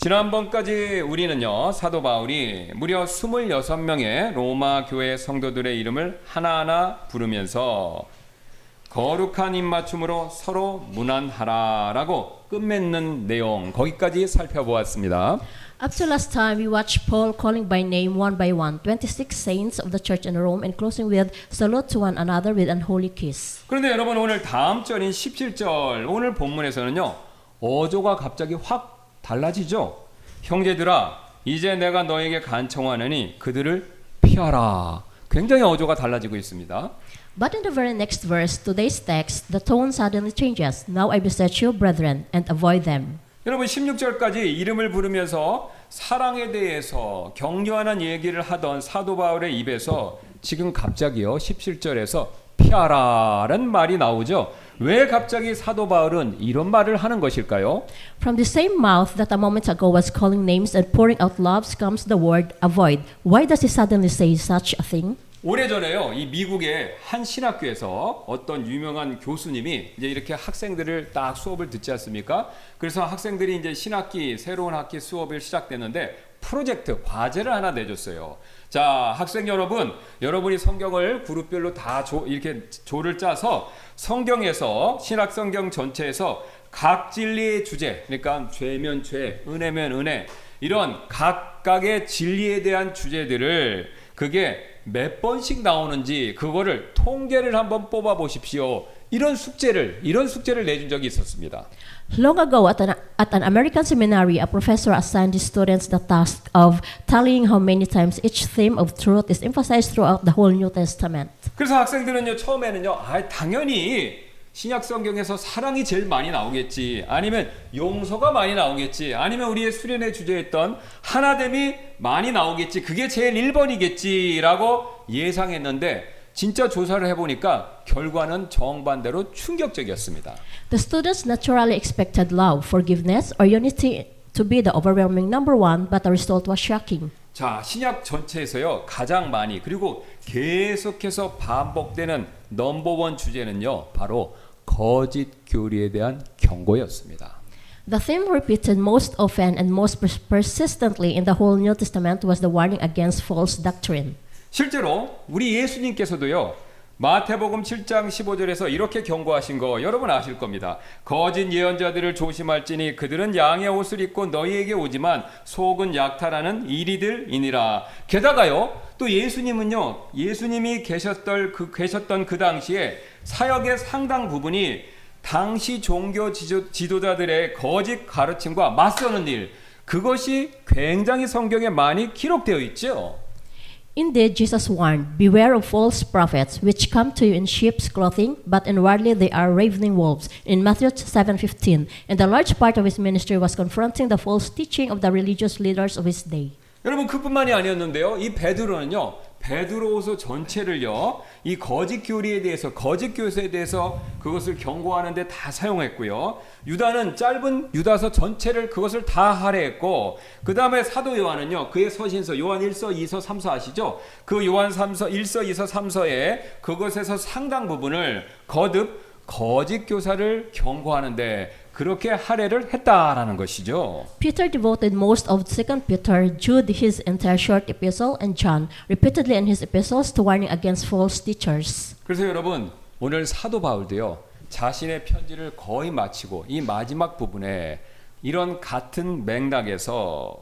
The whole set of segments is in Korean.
지난번까지 우리는요, 사도 바울이 무려 26명의 로마 교회 성도들의 이름을 하나하나 부르면서 거룩한 입맞춤으로 서로 문안하라라고 끝맺는 내용, 거기까지 살펴보았습니다. Up to last time, we watched Paul calling by name one by one 26 saints of the church in Rome and closing with salute to one another with unholy kiss. 그런데 여러분, 오늘 다음 절인 17절, 오늘 본문에서는요, 어조가 갑자기 확 달라지죠. 형제들아, 이제 내가 너에게 간청하느니 그들을 피하라. 굉장히 어조가 달라지고 있습니다. But in the very next verse, today's text, the tone suddenly changes. Now I beseech you, brethren, and avoid them. 여러분, 16절까지 이름을 부르면서 사랑에 대해서 격려하는 얘기를 하던 사도 바울의 입에서 지금 갑자기요, 17절에서 피하라는 말이 나오죠. 왜 갑자기 사도 바울은 이런 말을 하는 것일까요? From the same mouth that a moment ago was calling names and pouring out loves comes the word avoid. Why does he suddenly say such a thing? 오래전에요, 이 미국의 한 신학교에서 어떤 유명한 교수님이 이제 이렇게 학생들을 딱 수업을 듣지 않습니까? 그래서 학생들이 이제 신학기, 새로운 학기 수업을 시작됐는데 프로젝트, 과제를 하나 내줬어요. 자, 학생 여러분, 여러분이 성경을 그룹별로 다 이렇게 조를 짜서 성경에서, 신학 성경 전체에서 각 진리의 주제, 그러니까 죄면 죄, 은혜면 은혜, 이런 각각의 진리에 대한 주제들을 그게 몇 번씩 나오는지 그거를 통계를 한번 뽑아 보십시오. 이런 숙제를 내준 적이 있었습니다. Long ago, at an American seminary, a professor assigned his students the task of tallying how many times each theme of truth is emphasized throughout the whole New Testament. 그래서 학생들은요, 처음에는요, 당연히 신약 성경에서 사랑이 제일 많이 나오겠지, 아니면 용서가 많이 나오겠지, 아니면 우리의 수련회 주제였던 하나됨이 많이 나오겠지, 그게 제일 1번이겠지라고 예상했는데 진짜 조사를 해보니까 결과는 정반대로 충격적이었습니다. The students naturally expected love, forgiveness, or unity to be the overwhelming number one, but the result was shocking. 자, 신약 전체에서요, 가장 많이 그리고 계속해서 반복되는 넘버원 주제는요, 바로 거짓 교리에 대한 경고였습니다. The theme repeated most often and most persistently in the whole New Testament was the warning against false doctrine. 실제로 우리 예수님께서도요, 마태복음 7장 15절에서 이렇게 경고하신 거 여러분 아실 겁니다. 거짓 예언자들을 조심할지니 그들은 양의 옷을 입고 너희에게 오지만 속은 약탈하는 이리들이니라. 게다가요, 또 예수님은요, 예수님이 계셨던 그 당시에 사역의 상당 부분이 당시 종교 지도자들의 거짓 가르침과 맞서는 일, 그것이 굉장히 성경에 많이 기록되어 있죠. Indeed, Jesus warned, beware of false prophets, which come to you in sheep's clothing, but inwardly they are ravening wolves, in Matthew 7:15. And a large part of his ministry was confronting the false teaching of the religious leaders of his day. 여러분, 그뿐만이 아니었는데요, 이 베드로는요, 베드로후서 전체를요, 이 거짓 교리에 대해서, 거짓 교세에 대해서 그것을 경고하는데 다 사용했고요. 유다는 짧은 유다서 전체를 그것을 다 할애했고, 그 다음에 사도 요한은요, 그의 서신서 요한 1서, 2서, 3서 아시죠? 그 요한 3서, 1서, 2서, 3서에 그것에서 상당 부분을 거듭 거짓 교사를 경고하는데 그렇게 할애를 했다라는 것이죠. Peter devoted most of 2 Peter, Jude his entire short epistle, and John repeatedly in his epistles to warning against false teachers. 그래서 여러분, 오늘 사도 바울도요, 자신의 편지를 거의 마치고 이 마지막 부분에 이런 같은 맥락에서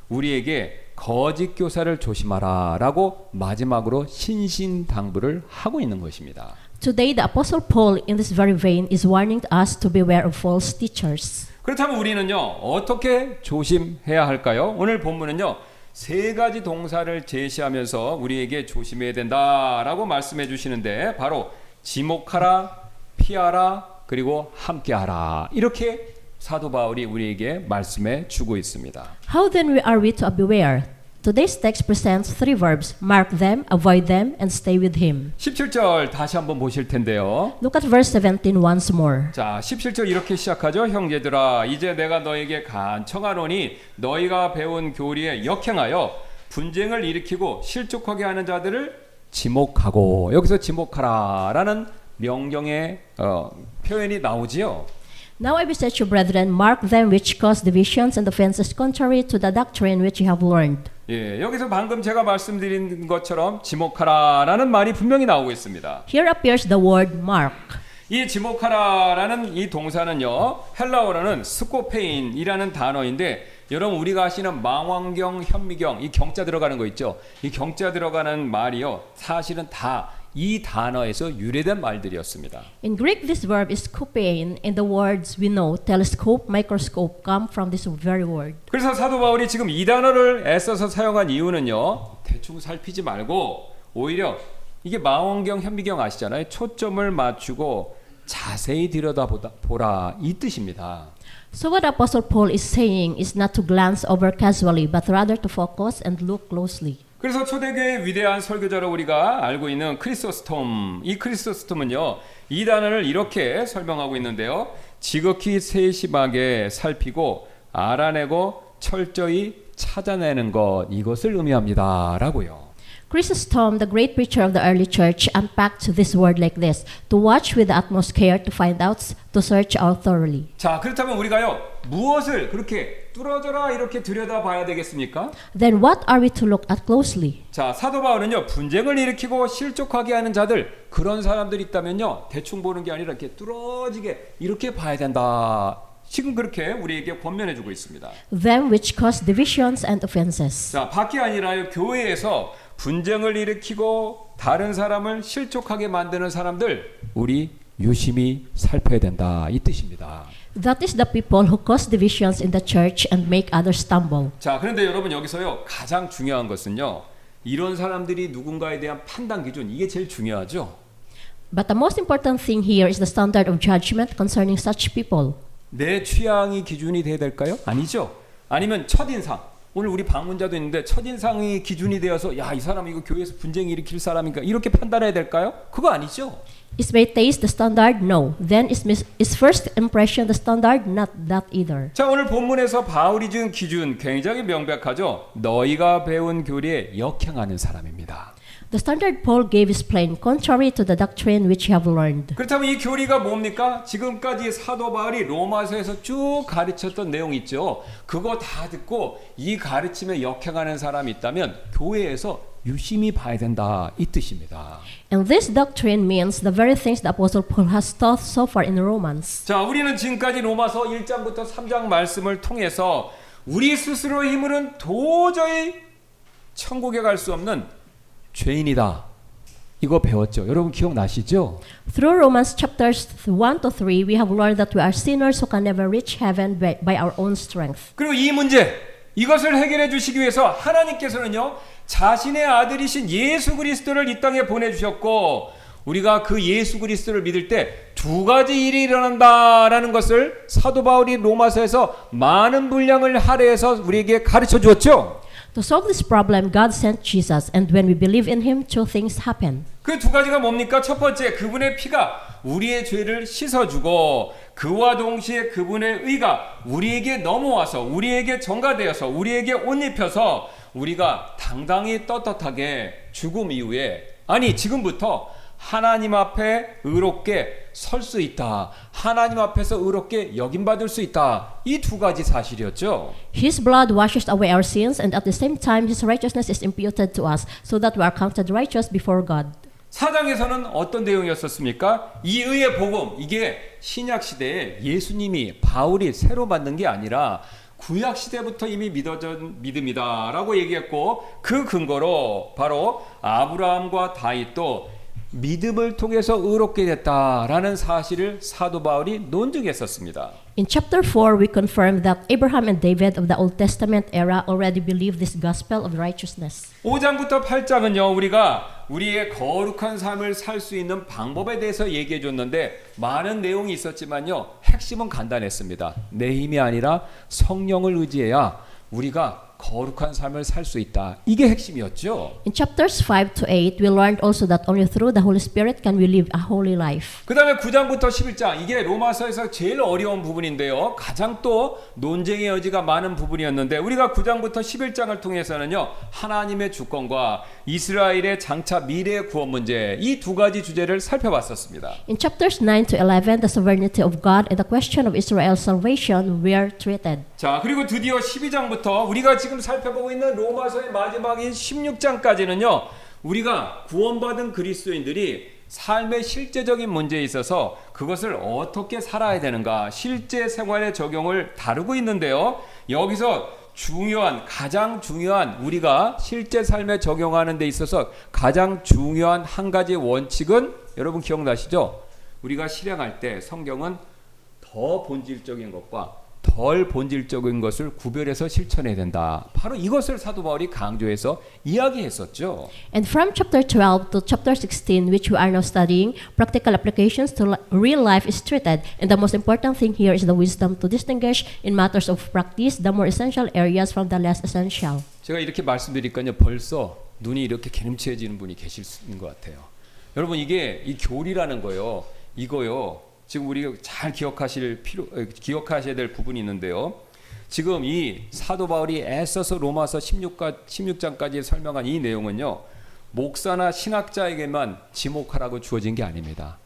우리에게 거짓 교사를 조심하라라고 마지막으로 신신당부를 하고 있는 것입니다. Today, the Apostle Paul, in this very vein, is warning us to beware of false teachers. 그렇다면 우리는요, 어떻게 조심해야 할까요? 오늘 본문은요, 세 가지 동사를 제시하면서 우리에게 조심해야 된다라고 말씀해 주시는데, 바로 지목하라, 피하라, 그리고 함께하라, 이렇게 사도 바울이 우리에게 말씀해 주고 있습니다. How then are we to beware? Today's text presents three verbs: mark them, avoid them, and stay with him. 17절 다시 한번 보실 텐데요. Look at verse 17 once more. 자, 17절 이렇게 시작하죠. 형제들아, 이제 내가 너에게 간청하노니 너희가 배운 교리에 역행하여 분쟁을 일으키고 실족하게 하는 자들을 지목하고, 여기서 지목하라라는 명령의 표현이 나오지요. Now I beseech you, brethren, mark them which cause divisions and offenses contrary to the doctrine which you have learned. 예, 여기서 방금 제가 말씀드린 것처럼 지목하라라는 말이 분명히 나오고 있습니다. Here appears the word mark. 이 지목하라라는 이 동사는요, 헬라어로는 스코페인이라는 단어인데, 여러분 우리가 아시는 망원경, 현미경, 이 경자 들어가는 거 있죠? 이 경자 들어가는 말이요, 사실은 다 이 단어에서 유래된 말들이었습니다. In Greek, this verb is skupein, and the words we know, telescope, microscope, come from this very word. 그래서 사도 바울이 지금 이 단어를 애써서 사용한 이유는요, 대충 살피지 말고 오히려 이게 망원경, 현미경 아시잖아요. 초점을 맞추고 자세히 들여다보라 이 뜻입니다. So what Apostle Paul is saying is not to glance over casually, but rather to focus and look closely. 그래서 초대교회의 위대한 설교자로 우리가 알고 있는 크리소스톰, 이 크리소스톰은요, 이 단어를 이렇게 설명하고 있는데요, 지극히 세심하게 살피고 알아내고 철저히 찾아내는 것, 이것을 의미합니다라고요. Chrysostom, the great preacher of the early church, unpacked this word like this: to watch with the utmost care, to find out, to search out thoroughly. 자, 그렇다면 우리가요, 무엇을 그렇게 뚫어져라 이렇게 들여다봐야 되겠습니까? Then what are we to look at closely? 자, 사도 바울은요, 분쟁을 일으키고 실족하게 하는 자들, 그런 사람들이 있다면요, 대충 보는 게 아니라 이렇게 뚫어지게 이렇게 봐야 된다. 지금 그렇게 우리에게 권면해주고 있습니다. Them which cause divisions and offenses. 자, 밖이 아니라요, 교회에서 분쟁을 일으키고 다른 사람을 실족하게 만드는 사람들, 우리 유심히 살펴야 된다 이 뜻입니다. That is the people who cause divisions in the church and make others stumble. 자, 그런데 여러분 여기서요, 가장 중요한 것은요, 이런 사람들이 누군가에 대한 판단 기준, 이게 제일 중요하죠. But the most important thing here is the standard of judgment concerning such people. 내 취향이 기준이 돼야 될까요? 아니죠. 아니면 첫인상. 오늘 우리 방문자도 있는데 첫인상이 기준이 되어서 야, 이 사람 이거 교회에서 분쟁 일으킬 사람인가 이렇게 판단해야 될까요? 그거 아니죠. Is by taste the standard? No. Then is first impression the standard? Not that either. 자, 오늘 본문에서 바울이 준 기준 굉장히 명백하죠. 너희가 배운 교리에 역행하는 사람입니다. The standard Paul gave is plain, contrary to the doctrine which you have learned. 그렇다면 이 교리가 뭡니까? 지금까지 사도 바울이 로마서에서 쭉 가르쳤던 내용 있죠. 그거 다 듣고 이 가르침에 역행하는 사람이 있다면 교회에서 유심히 봐야 된다 이 뜻입니다. And this doctrine means the very things the Apostle Paul has taught so far in Romans. 자, 우리는 지금까지 로마서 1장부터 3장 말씀을 통해서 우리 스스로의 힘으로는 도저히 천국에 갈 수 없는 죄인이다. 이거 배웠죠. 여러분 기억나시죠? Through Romans chapters 1 to 3, we have learned that we are sinners who can never reach heaven by our own strength. 그리고 이 문제, 이것을 해결해 주시기 위해서 하나님께서는요, 자신의 아들이신 예수 그리스도를 이 땅에 보내주셨고, 우리가 그 예수 그리스도를 믿을 때 두 가지 일이 일어난다라는 것을 사도 바울이 로마서에서 많은 분량을 할애해서 우리에게 가르쳐 주었죠. To solve this problem, God sent Jesus, and when we believe in Him, two things happen. 그 두 가지가 뭡니까? 첫 번째, 그분의 피가 우리의 죄를 씻어주고, 그와 동시에 그분의 의가 우리에게 넘어와서, 우리에게 전가되어서, 우리에게 옷 입혀서 우리가 당당히 떳떳하게 죽음 이후에, 아니 지금부터 하나님 앞에 의롭게 설 수 있다. 하나님 앞에서 의롭게 여김받을 수 있다. 이 두 가지 사실이었죠. His blood washes away our sins, and at the same time, His righteousness is imputed to us, so that we are counted righteous before God. 사장에서는 어떤 내용이었었습니까? 이 의의 복음, 이게 신약 시대에 예수님이 바울이 새로 받는 게 아니라 구약 시대부터 이미 믿어진 믿음이다라고 얘기했고, 그 근거로 바로 아브라함과 다윗도 믿음을 통해서 의롭게 됐다라는 사실을 사도 바울이 논증했었습니다. In chapter 4, we confirm that Abraham and David of the Old Testament era already believed this gospel of righteousness. 5장부터 8장은요, 우리가 우리의 거룩한 삶을 살 수 있는 방법에 대해서 얘기해 줬는데 많은 내용이 있었지만요, 핵심은 간단했습니다. 내 힘이 아니라 성령을 의지해야 우리가 거룩한 삶을 살 수 있다. 이게 핵심이었죠. In chapters 5 to 8, we learned also that only through the Holy Spirit can we live a holy life. 그 다음에 9장부터 11장 이게 로마서에서 제일 어려운 부분인데요. 가장 또 논쟁의 여지가 많은 부분이었는데 우리가 9장부터 11장을 통해서는요. 하나님의 주권과 이스라엘의 장차 미래의 구원 문제 이 두 가지 주제를 살펴봤었습니다. In chapters 9 to 11, the sovereignty of God and the question of Israel's salvation were treated. 자, 그리고 드디어 12장부터 우리가 지금 살펴보고 있는 로마서의 마지막인 16장까지는요. 우리가 구원받은 그리스도인들이 삶의 실제적인 문제에 있어서 그것을 어떻게 살아야 되는가 실제 생활의 적용을 다루고 있는데요. 여기서 가장 중요한 우리가 실제 삶에 적용하는 데 있어서 가장 중요한 한 가지 원칙은 여러분 기억나시죠? 우리가 실행할 때 성경은 더 본질적인 것과 덜 본질적인 것을 구별해서 실천해야 된다. 바로 이것을 사도 바울이 강조해서 이야기했었죠. And from chapter 12 to chapter 16, which we are now studying, practical applications to real life is treated. And the most important thing here is the wisdom to distinguish in matters of practice the more essential areas from the less essential. 제가 이렇게 말씀드리니까요. 벌써 눈이 이렇게 개름치해지는 분이 계실 수 있는 것 같아요. 여러분 이게 이 교리라는 거요. 이거요. 지금 우리가 잘 기억하셔야 될 부분이 있는데요. 지금 이 사도 바울이 애써서 로마서 16장까지 설명한 이 내용은요. 목사나 신학자에게만 지목하라고 주어진 게 아닙니다.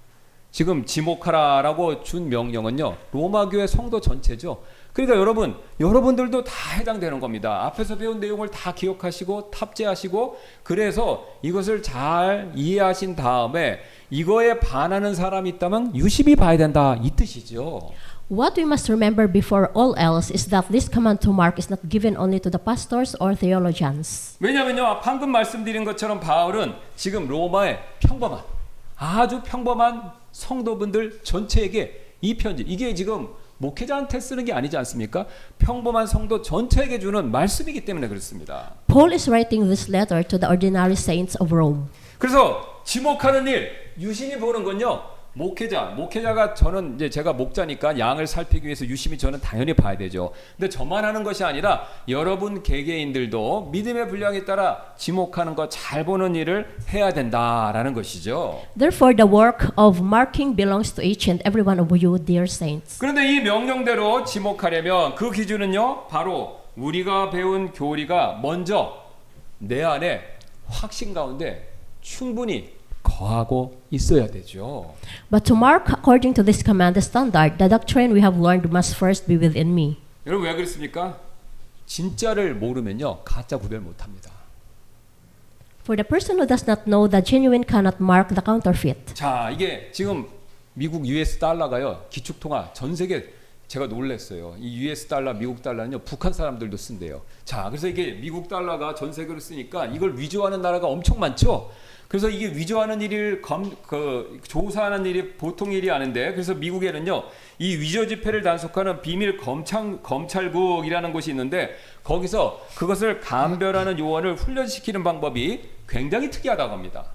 지금 지목하라라고 준 명령은요. 로마 교회 성도 전체죠. 그러니까 여러분들도 다 해당되는 겁니다. 앞에서 배운 내용을 다 기억하시고 탑재하시고 그래서 이것을 잘 이해하신 다음에 이거에 반하는 사람이 있다면 유심히 봐야 된다 이 뜻이죠. What we must remember before all else is that this command to mark is not given only to the pastors or theologians. 왜냐하면요 방금 말씀드린 것처럼 바울은 지금 로마의 아주 평범한 성도분들 전체에게 이 편지 이게 지금 목회자한테 쓰는 게 아니지 않습니까? 평범한 성도 전체에게 주는 말씀이기 때문에 그렇습니다. Paul is writing this letter to the ordinary saints of Rome. 그래서 지목하는 일 유심히 보는 건요. 목회자가 저는 이제 제가 목자니까 양을 살피기 위해서 유심히 저는 당연히 봐야 되죠. 근데 저만 하는 것이 아니라 여러분 개개인들도 믿음의 분량에 따라 지목하는 거 잘 보는 일을 해야 된다라는 것이죠. Therefore, the work of marking belongs to each and every one of you, dear saints. 그런데 이 명령대로 지목하려면 그 기준은요. 바로 우리가 배운 교리가 먼저 내 안에 확신 가운데 충분히 거하고 있어야 되죠. But to mark according to this command standard, the doctrine we have learned must first be within me. 여러분 왜 그렇습니까? 진짜를 모르면요 가짜 구별 못합니다. For the person who does not know the genuine cannot mark the counterfeit. 자 이게 지금 미국 US 달러가요 기축통화 전 세계 제가 놀랐어요. 이 US 달러, 미국 달러는요 북한 사람들도 쓴대요. 자 그래서 이게 미국 달러가 전 세계로 쓰니까 이걸 위조하는 나라가 엄청 많죠. 그래서 이게 위조하는 일을 조사하는 일이 보통 일이 아닌데 그래서 미국에는요 이 위조 지폐를 단속하는 비밀 검찰국이라는 곳이 있는데 거기서 그것을 감별하는 요원을 훈련시키는 방법이 굉장히 특이하다고 합니다.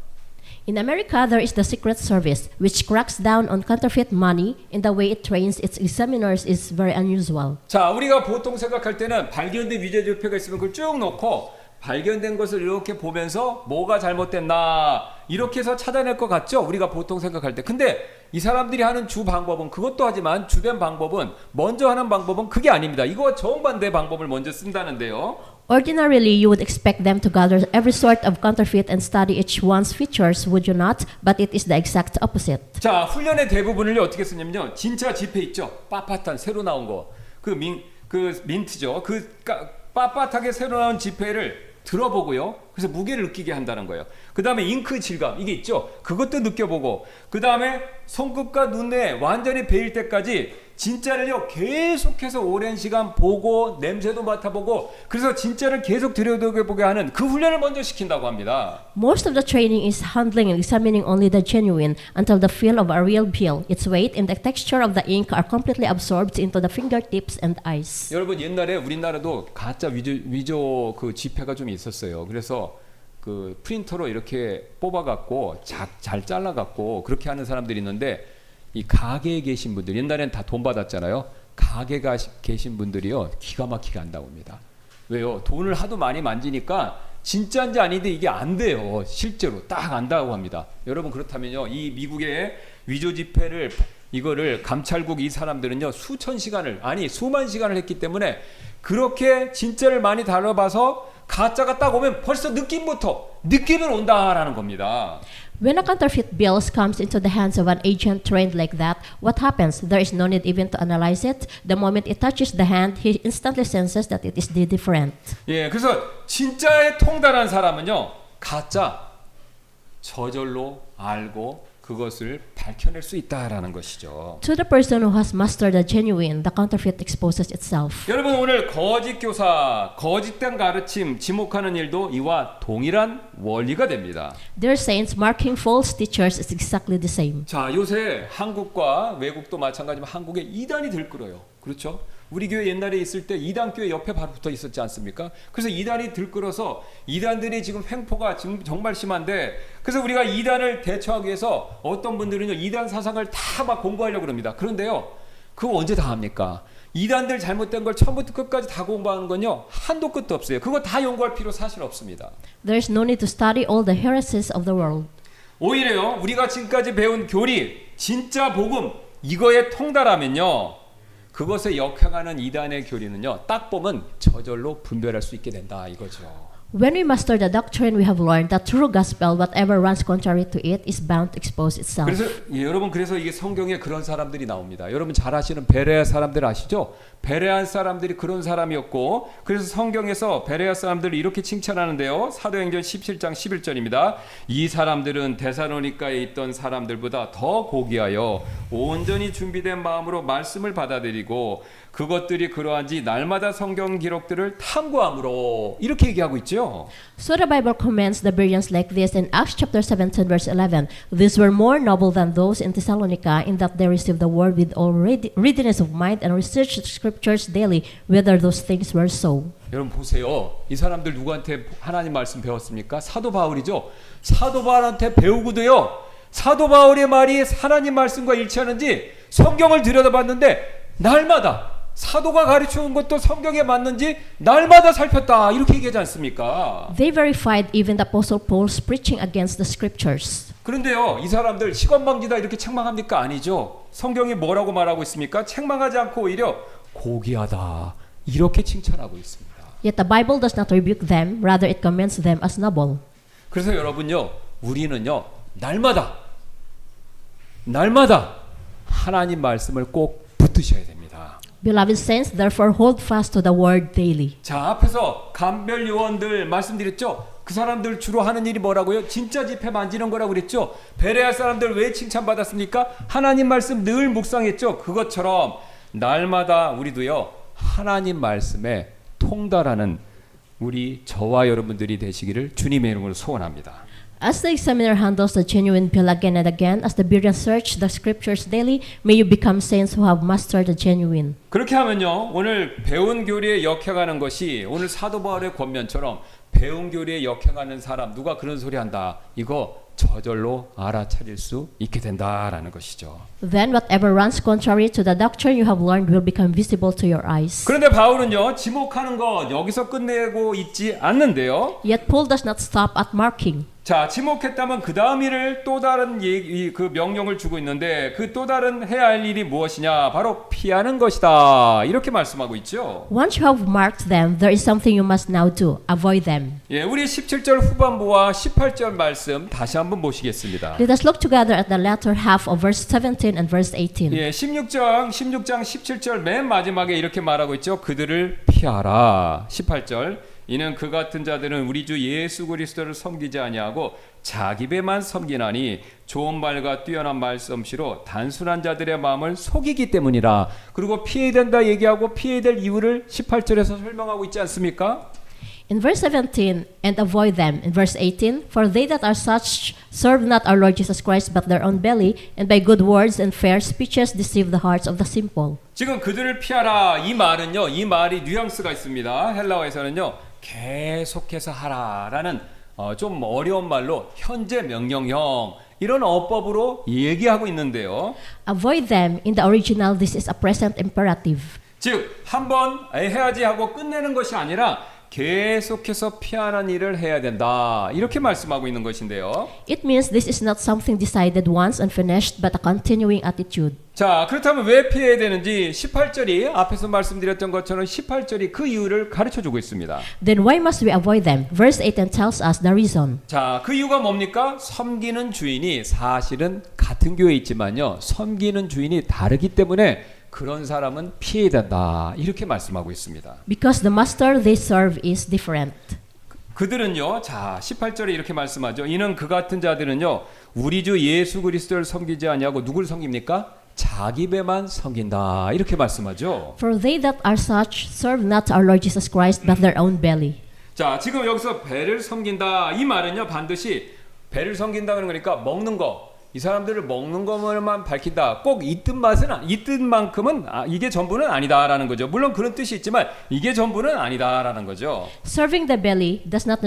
In America, there is the Secret Service, which cracks down on counterfeit money, and the way it trains its examiners is very unusual. 자, 우리가 보통 생각할 때는 발견된 위조 지폐가 있으면 그걸 쭉 놓고 발견된 것을 이렇게 보면서 뭐가 잘못됐나 이렇게 해서 찾아낼 것 같죠? 우리가 보통 생각할 때. 근데 이 사람들이 하는 주 방법은 그것도 하지만 주된 방법은 먼저 하는 방법은 그게 아닙니다. 이거와 정반대의 방법을 먼저 쓴다는데요. Ordinarily, you would expect them to gather every sort of counterfeit and study each one's features, would you not? But it is the exact opposite. 자, 훈련의 대부분을 어떻게 쓰냐면요. 진짜 지폐 있죠? 빳빳한 새로 나온 거. 그 민트죠. 빳빳하게 새로 나온 지폐를 들어보고요. 그래서 무게를 느끼게 한다는 거예요. 그 다음에 잉크 질감 이게 있죠. 그것도 느껴보고 그 다음에 손끝과 눈에 완전히 베일 때까지 진짜를요 계속해서 오랜 시간 보고 냄새도 맡아보고 그래서 진짜를 계속 들여다보게 하는 그 훈련을 먼저 시킨다고 합니다. Most of the training is handling and examining only the genuine until the feel of a real pill, its weight and the texture of the ink are completely absorbed into the fingertips and eyes. 여러분 옛날에 우리나라도 가짜 위조 그 지폐가 좀 있었어요. 그래서 그 프린터로 이렇게 뽑아갖고 잘 잘라갖고 그렇게 하는 사람들이 있는데 이 가게에 계신 분들 옛날엔 다 돈 받았잖아요. 가게가 계신 분들이요 기가 막히게 한다고 합니다. 왜요? 돈을 하도 많이 만지니까 진짜인지 아닌데 이게 안 돼요. 실제로 딱 안다고 합니다. 여러분 그렇다면요, 이 미국의 위조 지폐를 이거를 감찰국 이 사람들은요 수천 시간을 아니 수만 시간을 했기 때문에 그렇게 진짜를 많이 다뤄봐서 가짜가 딱 오면 벌써 느낌은 온다라는 겁니다. When a counterfeit bills comes into the hands of an agent trained like that, what happens? There is no need even to analyze it. The moment it touches the hand, he instantly senses that it is different. 예, 그래서 진짜에 통달한 사람은요 가짜 저절로 알고 그것을 밝혀낼 수 있다라는 것이죠. To the person who has mastered the genuine, the counterfeit exposes itself. 여러분 오늘 거짓 교사, 거짓된 가르침, 지목하는 일도 이와 동일한 원리가 됩니다. Dear saints, marking false teachers is exactly the same. 자, 요새 한국과 외국도 마찬가지지만 한국에 이단이 들끓어요. 그렇죠? 우리 교회 옛날에 있을 때 이단 교회 옆에 바로 붙어 있었지 않습니까? 그래서 이단이 들끓어서 이단들이 지금 횡포가 지금 정말 심한데 그래서 우리가 이단을 대처하기 위해서 어떤 분들은요 이단 사상을 다 막 공부하려고 그럽니다. 그런데요 그거 언제 다 합니까? 이단들 잘못된 걸 처음부터 끝까지 다 공부하는 건요 한도 끝도 없어요. 그거 다 연구할 필요 사실 없습니다. There is no need to study all the heresies of the world. 오히려요 우리가 지금까지 배운 교리, 진짜 복음 이거에 통달하면요 그것에 역행하는 이단의 교리는요 딱 보면 저절로 분별할 수 있게 된다 이거죠. When we master the doctrine, we have learned that true gospel, whatever runs contrary to it, is bound to expose itself. 그래서 여러분 그래서 이게 성경에 그런 사람들이 나옵니다. 여러분 잘 아시는 베레아 사람들 아시죠? 베레아 사람들이 그런 사람이었고 그래서 성경에서 베레아 사람들을 이렇게 칭찬하는데요. 사도행전 17장 11절입니다. 이 사람들은 데살로니가에 있던 사람들보다 더 고귀하여 온전히 준비된 마음으로 말씀을 받아들이고 그것들이 그러한지 날마다 성경 기록들을 탐구함으로 이렇게 얘기하고 있죠. So the Bible commends the Bereans like this in Acts chapter 17 verse 11. These were more noble than those in Thessalonica in that they received the word with all readiness of mind and researched the scriptures daily whether those things were so. 여러분 보세요. 이 사람들 누구한테 하나님 말씀 배웠습니까? 사도 바울이죠. 사도 바울한테 배우고도요. 사도 바울의 말이 하나님 말씀과 일치하는지 성경을 들여다봤는데 날마다 사도가 가르치는 것도 성경에 맞는지 날마다 살폈다 이렇게 얘기하지 않습니까? They verified even the Apostle Paul's preaching against the scriptures. 그런데요 이 사람들 시건방지다 이렇게 책망합니까? 아니죠. 성경이 뭐라고 말하고 있습니까? 책망하지 않고 오히려 고귀하다 이렇게 칭찬하고 있습니다. Yet the Bible does not rebuke them, rather it commends them as noble. 그래서 여러분요 우리는요 날마다 하나님 말씀을 꼭 붙드셔야 됩니다. Beloved saints, therefore hold fast to the word daily. 자 앞에서 감별 요원들 말씀드렸죠. 그 사람들 주로 하는 일이 뭐라고요? 진짜 지폐 만지는 거라고 그랬죠. 베레아 사람들 왜 칭찬받았습니까? 하나님 말씀 늘 묵상했죠. 그것처럼 날마다 우리도요 하나님 말씀에 통달하는 우리 저와 여러분들이 되시기를 주님의 이름으로 소원합니다. As the examiner handles the genuine bill again and again, as the Bereans search the scriptures daily, may you become saints who have mastered the genuine. 그렇게 하면요 오늘 배운 교리에 역행하는 것이 오늘 사도 바울의 권면처럼 배운 교리에 역행하는 사람 누가 그런 소리 한다 이거 저절로 알아차릴 수 있게 된다라는 것이죠. Then whatever runs contrary to the doctrine you have learned will become visible to your eyes. 그런데 바울은요 지목하는 것 여기서 끝내고 있지 않는데요. Yet Paul does not stop at marking. 자 지목했다면 그 다음 일을 또 다른 그 명령을 주고 있는데 그 또 다른 해야 할 일이 무엇이냐 바로 피하는 것이다 이렇게 말씀하고 있죠. Once you have marked them, there is something you must now do. Avoid them. 예, 우리 17절 후반부와 18절 말씀 다시 한번 보시겠습니다. Let us look together at the latter half of verse 17 and verse 18. 예, 16장 17절 맨 마지막에 이렇게 말하고 있죠. 그들을 피하라. 18절 이는 그 같은 자들은 우리 주 예수 그리스도를 섬기지 아니하고 자기 배만 섬기나니 좋은 말과 뛰어난 말솜씨로 단순한 자들의 마음을 속이기 때문이라. 그리고 피해야 된다 얘기하고 피해야 될 이유를 18절에서 설명하고 있지 않습니까? In verse 17, and avoid them. In verse 18, for they that are such serve not our Lord Jesus Christ, but their own belly, and by good words and fair speeches deceive the hearts of the simple. 지금 그들을 피하라 이 말은요, 이 말이 뉘앙스가 있습니다. 헬라어에서는요, 계속해서 하라라는 좀 어려운 말로 현재 명령형 이런 어법으로 얘기하고 있는데요. Avoid them. In the original, this is a present imperative. 즉, 한번 해야지 하고 끝내는 것이 아니라 계속해서 피하는 일을 해야 된다. 이렇게 말씀하고 있는 것인데요. It means this is not something decided once and finished, but a continuing attitude. 자, 그렇다면 왜 피해야 되는지 18절이 앞에서 말씀드렸던 것처럼 18절이 그 이유를 가르쳐 주고 있습니다. Then why must we avoid them? Verse 18 tells us the reason. 자, 그 이유가 뭡니까? 섬기는 주인이 사실은 같은 교회에 있지만요. 섬기는 주인이 다르기 때문에 그런 사람은 피해야 된다. 이렇게 말씀하고 있습니다. Because the master they serve is different. 그들은요. 자, 18절에 이렇게 말씀하죠. 이는 그 같은 자들은요. 우리 주 예수 그리스도를 섬기지 아니하고 누구를 섬깁니까? 자기 배만 섬긴다. 이렇게 말씀하죠. For they that are such serve not our Lord Jesus Christ, but their own belly. 자, 지금 여기서 배를 섬긴다. 이 말은요. 반드시 배를 섬긴다 그런 거니까 먹는 거. 이 사람들을 먹는 것만 밝힌다. 꼭 이 뜻만큼은 이게 전부는 아니다라는 거죠. 물론 그런 뜻이 있지만 이게 전부는 아니다라는 거죠. Serving the belly does not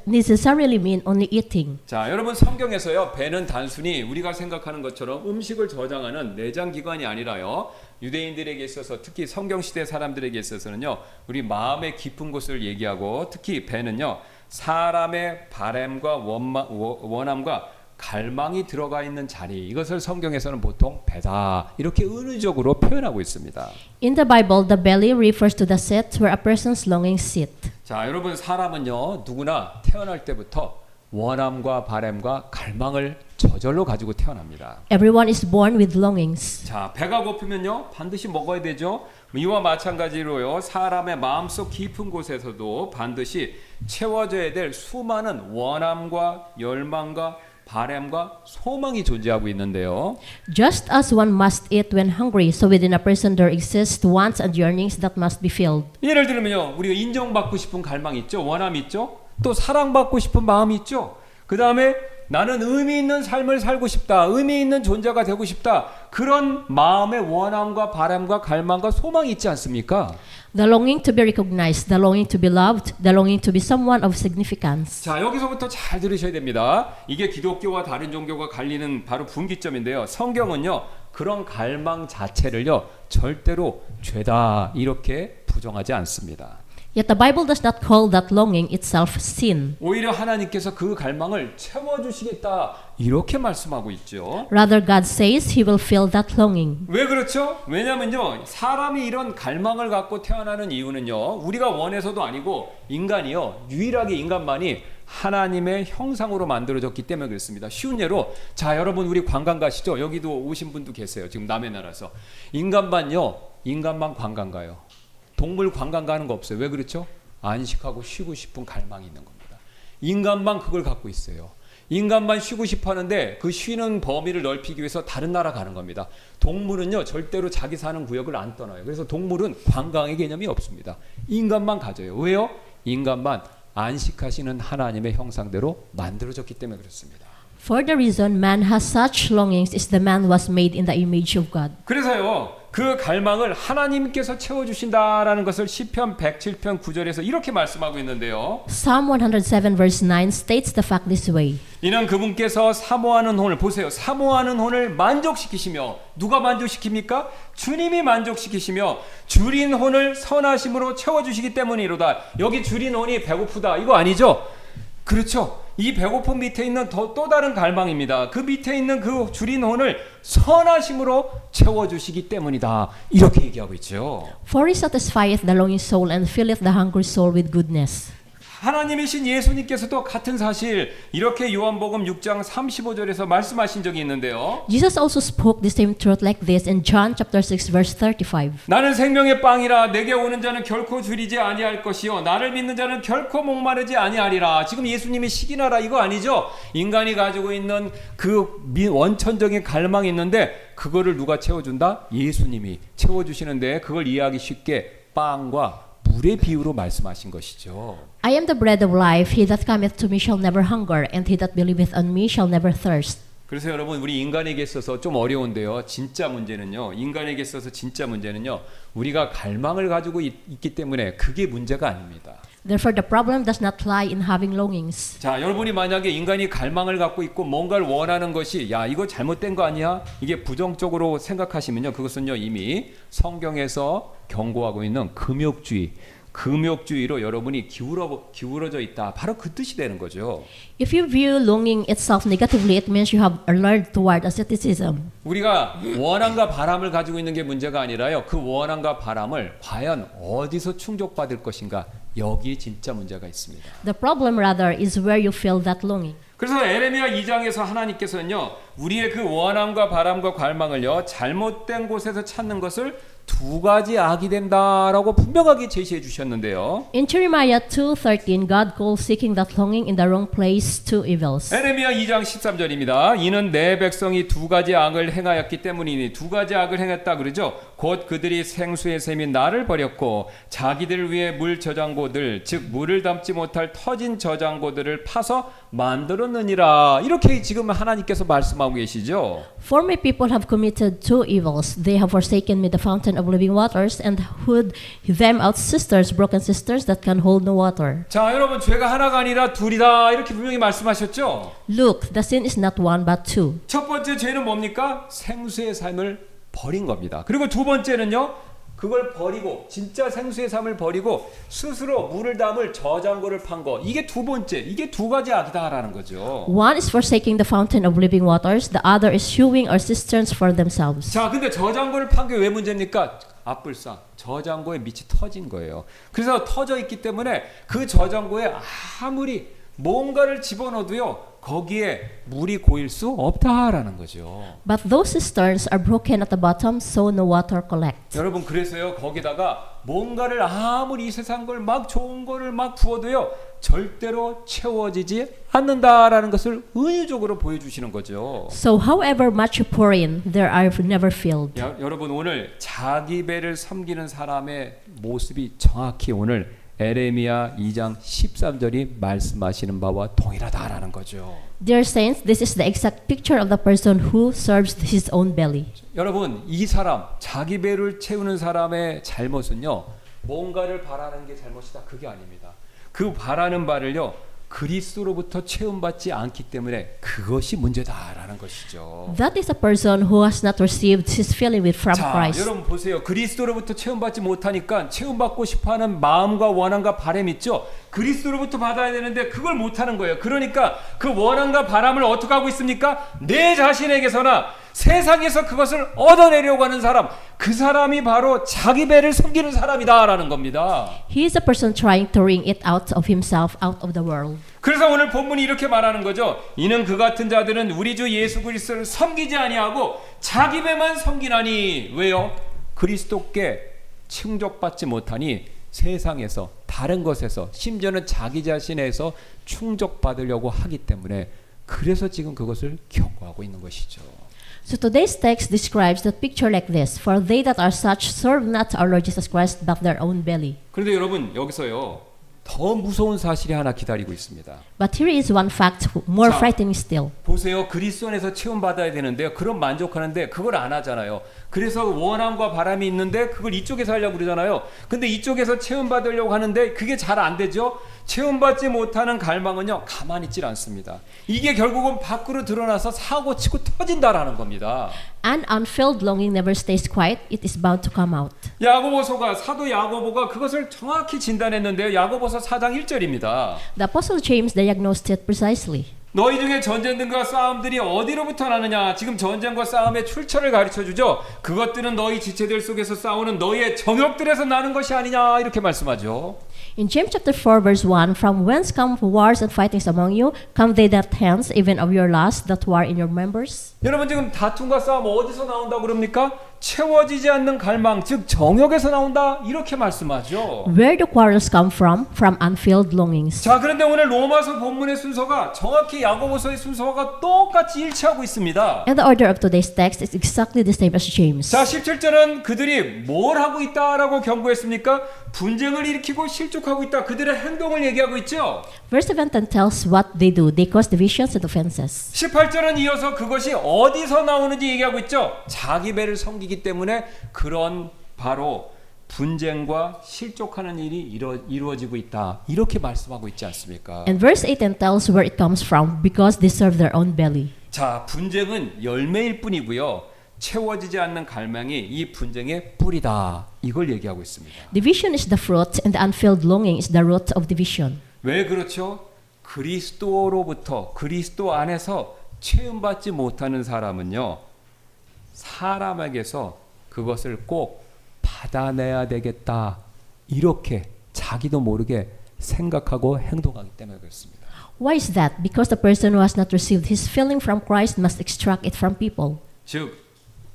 necessarily mean only eating. 자, 여러분 성경에서요. 배는 단순히 우리가 생각하는 것처럼 음식을 저장하는 내장 기관이 아니라요. 유대인들에게 있어서 특히 성경 시대 사람들에게 있어서는요. 우리 마음의 깊은 곳을 얘기하고 특히 배는요. 사람의 바램과 원함과 갈망이 들어가 있는 자리, 이것을 성경에서는 보통 배다 이렇게 은유적으로 표현하고 있습니다. In the Bible, the belly refers to the seat where a person's longings sit. 자, 여러분 사람은요 누구나 태어날 때부터 원함과 바램과 갈망을 저절로 가지고 태어납니다. Everyone is born with longings. 자, 배가 고프면요 반드시 먹어야 되죠. 이와 마찬가지로요 사람의 마음속 깊은 곳에서도 반드시 채워져야 될 수많은 원함과 열망과 바램과 소망이 존재하고 있는데요. Just as one must eat when hungry, so within a person there exist wants and yearnings that must be filled. 예를 들면요, 우리가 인정받고 싶은 갈망 있죠, 원함 있죠, 또 사랑받고 싶은 마음이 있죠. 그 다음에 나는 의미 있는 삶을 살고 싶다, 의미 있는 존재가 되고 싶다. 그런 마음의 원함과 바람과 갈망과 소망이 있지 않습니까? The longing to be recognized, the longing to be loved, the longing to be someone of significance. 자, 여기서부터 잘 들으셔야 됩니다. 이게 기독교와 다른 종교가 갈리는 바로 분기점인데요. 성경은요, 그런 갈망 자체를요, 절대로 죄다 이렇게 부정하지 않습니다. Yet the Bible does not call that longing itself sin. 오히려 하나님께서 그 갈망을 채워주시겠다 이렇게 말씀하고 있죠. Rather, God says He will fill that longing. 왜 그렇죠? 왜냐면요, 사람이 이런 갈망을 갖고 태어나는 이유는요, 우리가 원해서도 아니고 인간이요, 유일하게 인간만이 하나님의 형상으로 만들어졌기 때문에 그렇습니다. 쉬운 예로, 자, 여러분 우리 관광 가시죠? 여기도 오신 분도 계세요. 지금 남의 나라에서. 인간만 관광 가요. 동물 관광 가는 거 없어요. 왜 그렇죠? 안식하고 쉬고 싶은 갈망이 있는 겁니다. 인간만 그걸 갖고 있어요. 인간만 쉬고 싶어 하는데 그 쉬는 범위를 넓히기 위해서 다른 나라 가는 겁니다. 동물은요, 절대로 자기 사는 구역을 안 떠나요. 그래서 동물은 관광의 개념이 없습니다. 인간만 가져요. 왜요? 인간만 안식하시는 하나님의 형상대로 만들어졌기 때문에 그렇습니다. For the reason man has such longings is the man was made in the image of God. 그래서요, 그 갈망을 하나님께서 채워주신다라는 것을 시편 107편 9절에서 이렇게 말씀하고 있는데요. Psalm 107 verse 9 states the fact this way. 이는 그분께서 사모하는 혼을, 보세요, 사모하는 혼을 만족시키시며, 누가 만족시킵니까? 주님이 만족시키시며 줄인 혼을 선하심으로 채워주시기 때문이로다. 여기 줄인 혼이 배고프다 이거 아니죠? 그렇죠. 이 배고픔 밑에 있는 또 다른 갈망입니다. 그 밑에 있는 그 줄인 혼을 선하심으로 채워주시기 때문이다. 이렇게 얘기하고 있죠. For He satisfieth the longing soul and filleth the hungry soul with goodness. 하나님이신 예수님께서도 같은 사실 이렇게 요한복음 6장 35절에서 말씀하신 적이 있는데요. Jesus also spoke the same truth like this in John chapter 6 verse 35. 나는 생명의 빵이라 내게 오는 자는 결코 줄이지 아니할 것이요 나를 믿는 자는 결코 목마르지 아니하리라. 지금 예수님이 식인하라 이거 아니죠? 인간이 가지고 있는 그 원천적인 갈망이 있는데 그거를 누가 채워준다? 예수님이 채워주시는데 그걸 이해하기 쉽게 빵과 물의 비유로 말씀하신 것이죠. I am the bread of life. He that cometh to me shall never hunger, and he that believeth on me shall never thirst. 그래서 여러분 우리 인간에게 있어서 좀 어려운데요. 진짜 문제는요. 인간에게 있어서 진짜 문제는요. 우리가 갈망을 가지고 있기 때문에 그게 문제가 아닙니다. Therefore, the problem does not lie in having longings. 자, 여러분이 만약에 인간이 갈망을 갖고 있고 뭔가를 원하는 것이 야 이거 잘못된 거 아니야? 이게 부정적으로 생각하시면요. 그것은요 이미 성경에서 경고하고 있는 금욕주의, 금욕주의로 여러분이 기울어져 있다. 바로 그 뜻이 되는 거죠. If you view longing itself negatively, it means you have learned toward asceticism. 우리가 원함과 바람을 가지고 있는 게 문제가 아니라요. 그 원함과 바람을 과연 어디서 충족받을 것인가? 여기에 진짜 문제가 있습니다. The problem rather is where you feel that longing. 그래서 에레미야 2장에서 하나님께서는요. 우리의 그 원함과 바람과 갈망을요. 잘못된 곳에서 찾는 것을 두 가지 악이 된다라고 분명하게 제시해 주셨는데요. In Jeremiah 2:13, God calls seeking that longing in the wrong place two evils. 에레미야 2장 13절입니다. 이는 내 백성이 두 가지 악을 행하였기 때문이니 두 가지 악을 행했다 그러죠. 곧 그들이 생수의 샘인 나를 버렸고 자기들 위해 물 저장고들 즉 물을 담지 못할 터진 저장고들을 파서 만들었느니라. 이렇게 지금 하나님께서 말씀하고 계시죠. For my people have committed two evils. They have forsaken me, the fountain of living waters, and hewed them out cisterns, broken cisterns that can hold no water. 자, 여러분 죄가 하나가 아니라 둘이다. 이렇게 분명히 말씀하셨죠. Look, the sin is not one but two. 첫 번째 죄는 뭡니까? 생수의 삶을 버린 겁니다. 그리고 두 번째는요. 그걸 버리고 진짜 생수의 삶을 버리고 스스로 물을 담을 저장고를 판 거. 이게 두 번째. 이게 두 가지 악이다라는 거죠. One is forsaking the fountain of living waters, the other is hewing our cisterns for themselves. 자, 근데 저장고를 판 게 왜 문제입니까? 앞불상 저장고에 밑이 터진 거예요. 그래서 터져 있기 때문에 그 저장고에 아무리 뭔가를 집어넣어도요. 거기에 물이 고일 수 없다라는 거죠. But those cisterns are broken at the bottom, so no water collects. 여러분 그래서요. 거기다가 뭔가를 아무리 이 세상 걸 막 좋은 거를 막 부어도요. 절대로 채워지지 않는다라는 것을 은유적으로 보여주시는 거죠. So however much you pour in, they are never filled. 여러분 오늘 자기 배를 섬기는 사람의 모습이 정확히 오늘 에레미야 2장 13절이 말씀하시는 바와 동일하다라는 거죠. Dear saints, this is the exact picture of the person who serves his own belly. 여러분 이 사람 자기 배를 채우는 사람의 잘못은요. 뭔가를 바라는 게 잘못이다. 그게 아닙니다. 그 바라는 바를요. 그리스도로부터 체험받지 않기 때문에 그것이 문제다라는 것이죠. That is a person who has not received his filling with from 자, Christ. 여러분 보세요. 그리스도로부터 체험받지 못하니까 체험받고 싶어하는 마음과 원함과 바람 있죠. 그리스도로부터 받아야 되는데 그걸 못하는 거예요. 그러니까 그 원함과 바람을 어떻게 하고 있습니까? 내 자신에게서나 세상에서 그것을 얻어내려고 하는 사람, 그 사람이 바로 자기 배를 섬기는 사람이다라는 겁니다. He is a person trying to wring it out of himself, out of the world. 그래서 오늘 본문이 이렇게 말하는 거죠. 이는 그 같은 자들은 우리 주 예수 그리스도를 섬기지 아니하고 자기 배만 섬기나니. 왜요? 그리스도께 충족받지 못하니 세상에서 다른 것에서 심지어는 자기 자신에서 충족받으려고 하기 때문에 그래서 지금 그것을 경고하고 있는 것이죠. So today's text describes the picture like this. For they that are such serve not our Lord Jesus Christ but their own belly. 그런데 여러분 여기서요. 더 무서운 사실이 하나 기다리고 있습니다. But here is one fact more 자, frightening still. 보세요. 그리스도 안에서 체험받아야 되는데요. 그럼 만족하는데 그걸 안 하잖아요. 그래서 원함과 바람이 있는데 그걸 이쪽에서 하려고 그러잖아요. 근데 이쪽에서 체험받으려고 하는데 그게 잘 안 되죠. 체험받지 못하는 갈망은요. 가만히 있질 않습니다. 이게 결국은 밖으로 드러나서 사고치고 터진다라는 겁니다. An unfilled longing never stays quiet. It is bound to come out. 야고보서가 사도 야고보가 그것을 정확히 진단했는데요. 야고보서 4장 1절입니다. The Apostle James diagnosed it precisely. 너희 중에 전쟁들과 싸움들이 어디로부터 나느냐? 지금 전쟁과 싸움의 출처를 가르쳐주죠. 그것들은 너희 지체들 속에서 싸우는 너희의 정욕들에서 나는 것이 아니냐 이렇게 말씀하죠. In James chapter 4 verse 1, from whence come wars and fightings among you? Come they not hence, even of your lust that war in your members? 여러분 지금 다툼과 싸움 어디서 나온다고 그럽니까? 채워지지 않는 갈망, 즉 정욕에서 나온다 이렇게 말씀하죠. Where do quarrels come from? From unfilled longings. 자, 그런데 오늘 로마서 본문의 순서가 정확히 야고보서의 순서가 똑같이 일치하고 있습니다. And the order of today's text is exactly the same as James. 자, 17절은 그들이 뭘 하고 있다라고 경고했습니까? 분쟁을 일으키고 실족하고 있다. 그들의 행동을 얘기하고 있죠. Verse 17 tells what they do. They cause divisions and offenses. 18절은 이어서 그것이 어디서 나오는지 얘기하고 있죠. 자기 배를 섬기기 때문에 그런 바로 분쟁과 실족하는 일이 이루어지고 있다. 이렇게 말씀하고 있지 않습니까? And verse 18 tells where it comes from because they serve their own belly. 자, 분쟁은 열매일 뿐이고요. 채워지지 않는 갈망이 이 분쟁의 뿌리다. 이걸 얘기하고 있습니다. Division is the fruit, and the unfilled longing is the root of division. 왜 그렇죠? 그리스도로부터 그리스도 안에서 체험받지 못하는 사람은요, 사람에게서 그것을 꼭 받아내야 되겠다, 이렇게 자기도 모르게 생각하고 행동하기 때문에 그렇습니다. Why is that? Because the person who has not received his filling from Christ must extract it from people. 즉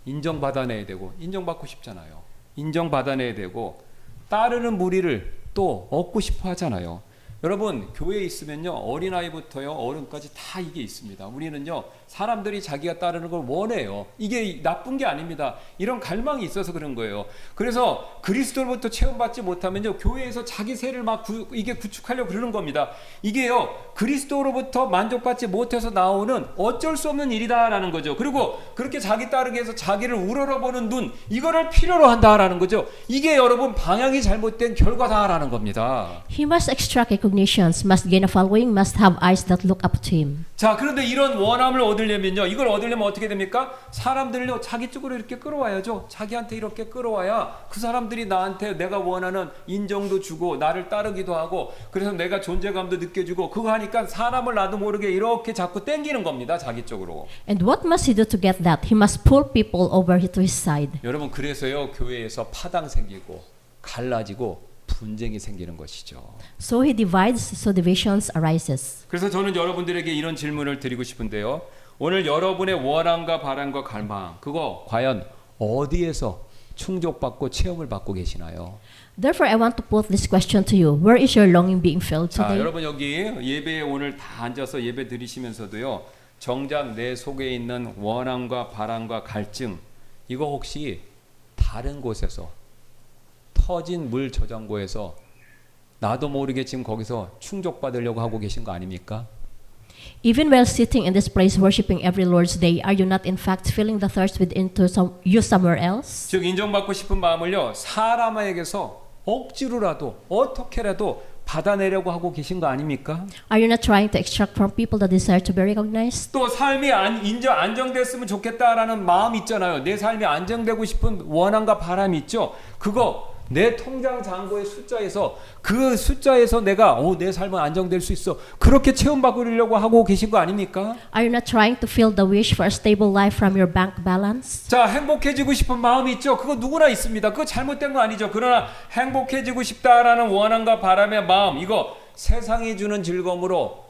인정받아내야 되고, 인정받고 싶잖아요. 인정받아내야 되고, 따르는 무리를 또 얻고 싶어 하잖아요. 여러분, 교회에 있으면요, 어린아이부터요 어른까지 다 이게 있습니다. 우리는요, 사람들이 자기가 따르는 걸 원해요. 이게 나쁜 게 아닙니다. 이런 갈망이 있어서 그런 거예요. 그래서 그리스도로부터 체험받지 못하면요, 교회에서 자기 세를 막 이게 구축하려고 그러는 겁니다. 이게요, 그리스도로부터 만족받지 못해서 나오는 어쩔 수 없는 일이다라는 거죠. 그리고 그렇게 자기 따르게 해서 자기를 우러러보는 눈, 이거를 필요로 한다라는 거죠. 이게 여러분 방향이 잘못된 결과다라는 겁니다. He must extract recognitions, must gain a following, must have eyes that look up to him. 자, 그런데 이런 원함을 얻으려면요, 이걸 얻으려면 어떻게 됩니까? 사람들을요, 자기 쪽으로 이렇게 끌어와야죠. 자기한테 이렇게 끌어와야 그 사람들이 나한테 내가 원하는 인정도 주고 나를 따르기도 하고, 그래서 내가 존재감도 느껴주고, 그거 하니까 사람을 나도 모르게 이렇게 자꾸 땡기는 겁니다, 자기 쪽으로. And what must he do to get that? He must pull people over to his side. 여러분, 그래서요, 교회에서 파당 생기고 갈라지고 분쟁이 생기는 것이죠. So he divides, so divisions arises. 그래서 저는 여러분들에게 이런 질문을 드리고 싶은데요. 오늘 여러분의 원함과 바람과 갈망, 그거 과연 어디에서 충족받고 체험을 받고 계시나요? Therefore, I want to put this question to you. Where is your longing being filled 자, today? 여러분 여기 예배에 오늘 다 앉아서 예배 드리시면서도요, 정작 내 속에 있는 원함과 바람과 갈증, 이거 혹시 다른 곳에서 터진 물 저장고에서 나도 모르게 지금 거기서 충족받으려고 하고 계신 거 아닙니까? Even while sitting in this place worshiping every Lord's Day, are you not in fact feeling the thirst within to you somewhere else? 즉 인정받고 싶은 마음을요, 사람에게서 억지로라도 어떻게라도 받아내려고 하고 계신 거 아닙니까? Are you not trying to extract from people the desire to be recognized? 또 삶이 안정됐으면 좋겠다라는 마음 있잖아요. 내 삶이 안정되고 싶은 원함과 바람이 있죠. 그거 내 통장 잔고의 숫자에서, 그 숫자에서 내가 내 삶은 안정될 수 있어, 그렇게 체험받으려고 하고 계신 거 아닙니까? Are you not trying to fill the wish for a stable life from your bank balance? 자, 행복해지고 싶은 마음이 있죠. 그거 누구나 있습니다. 그거 잘못된 거 아니죠. 그러나 행복해지고 싶다라는 원함과 바람의 마음, 이거 세상이 주는 즐거움으로,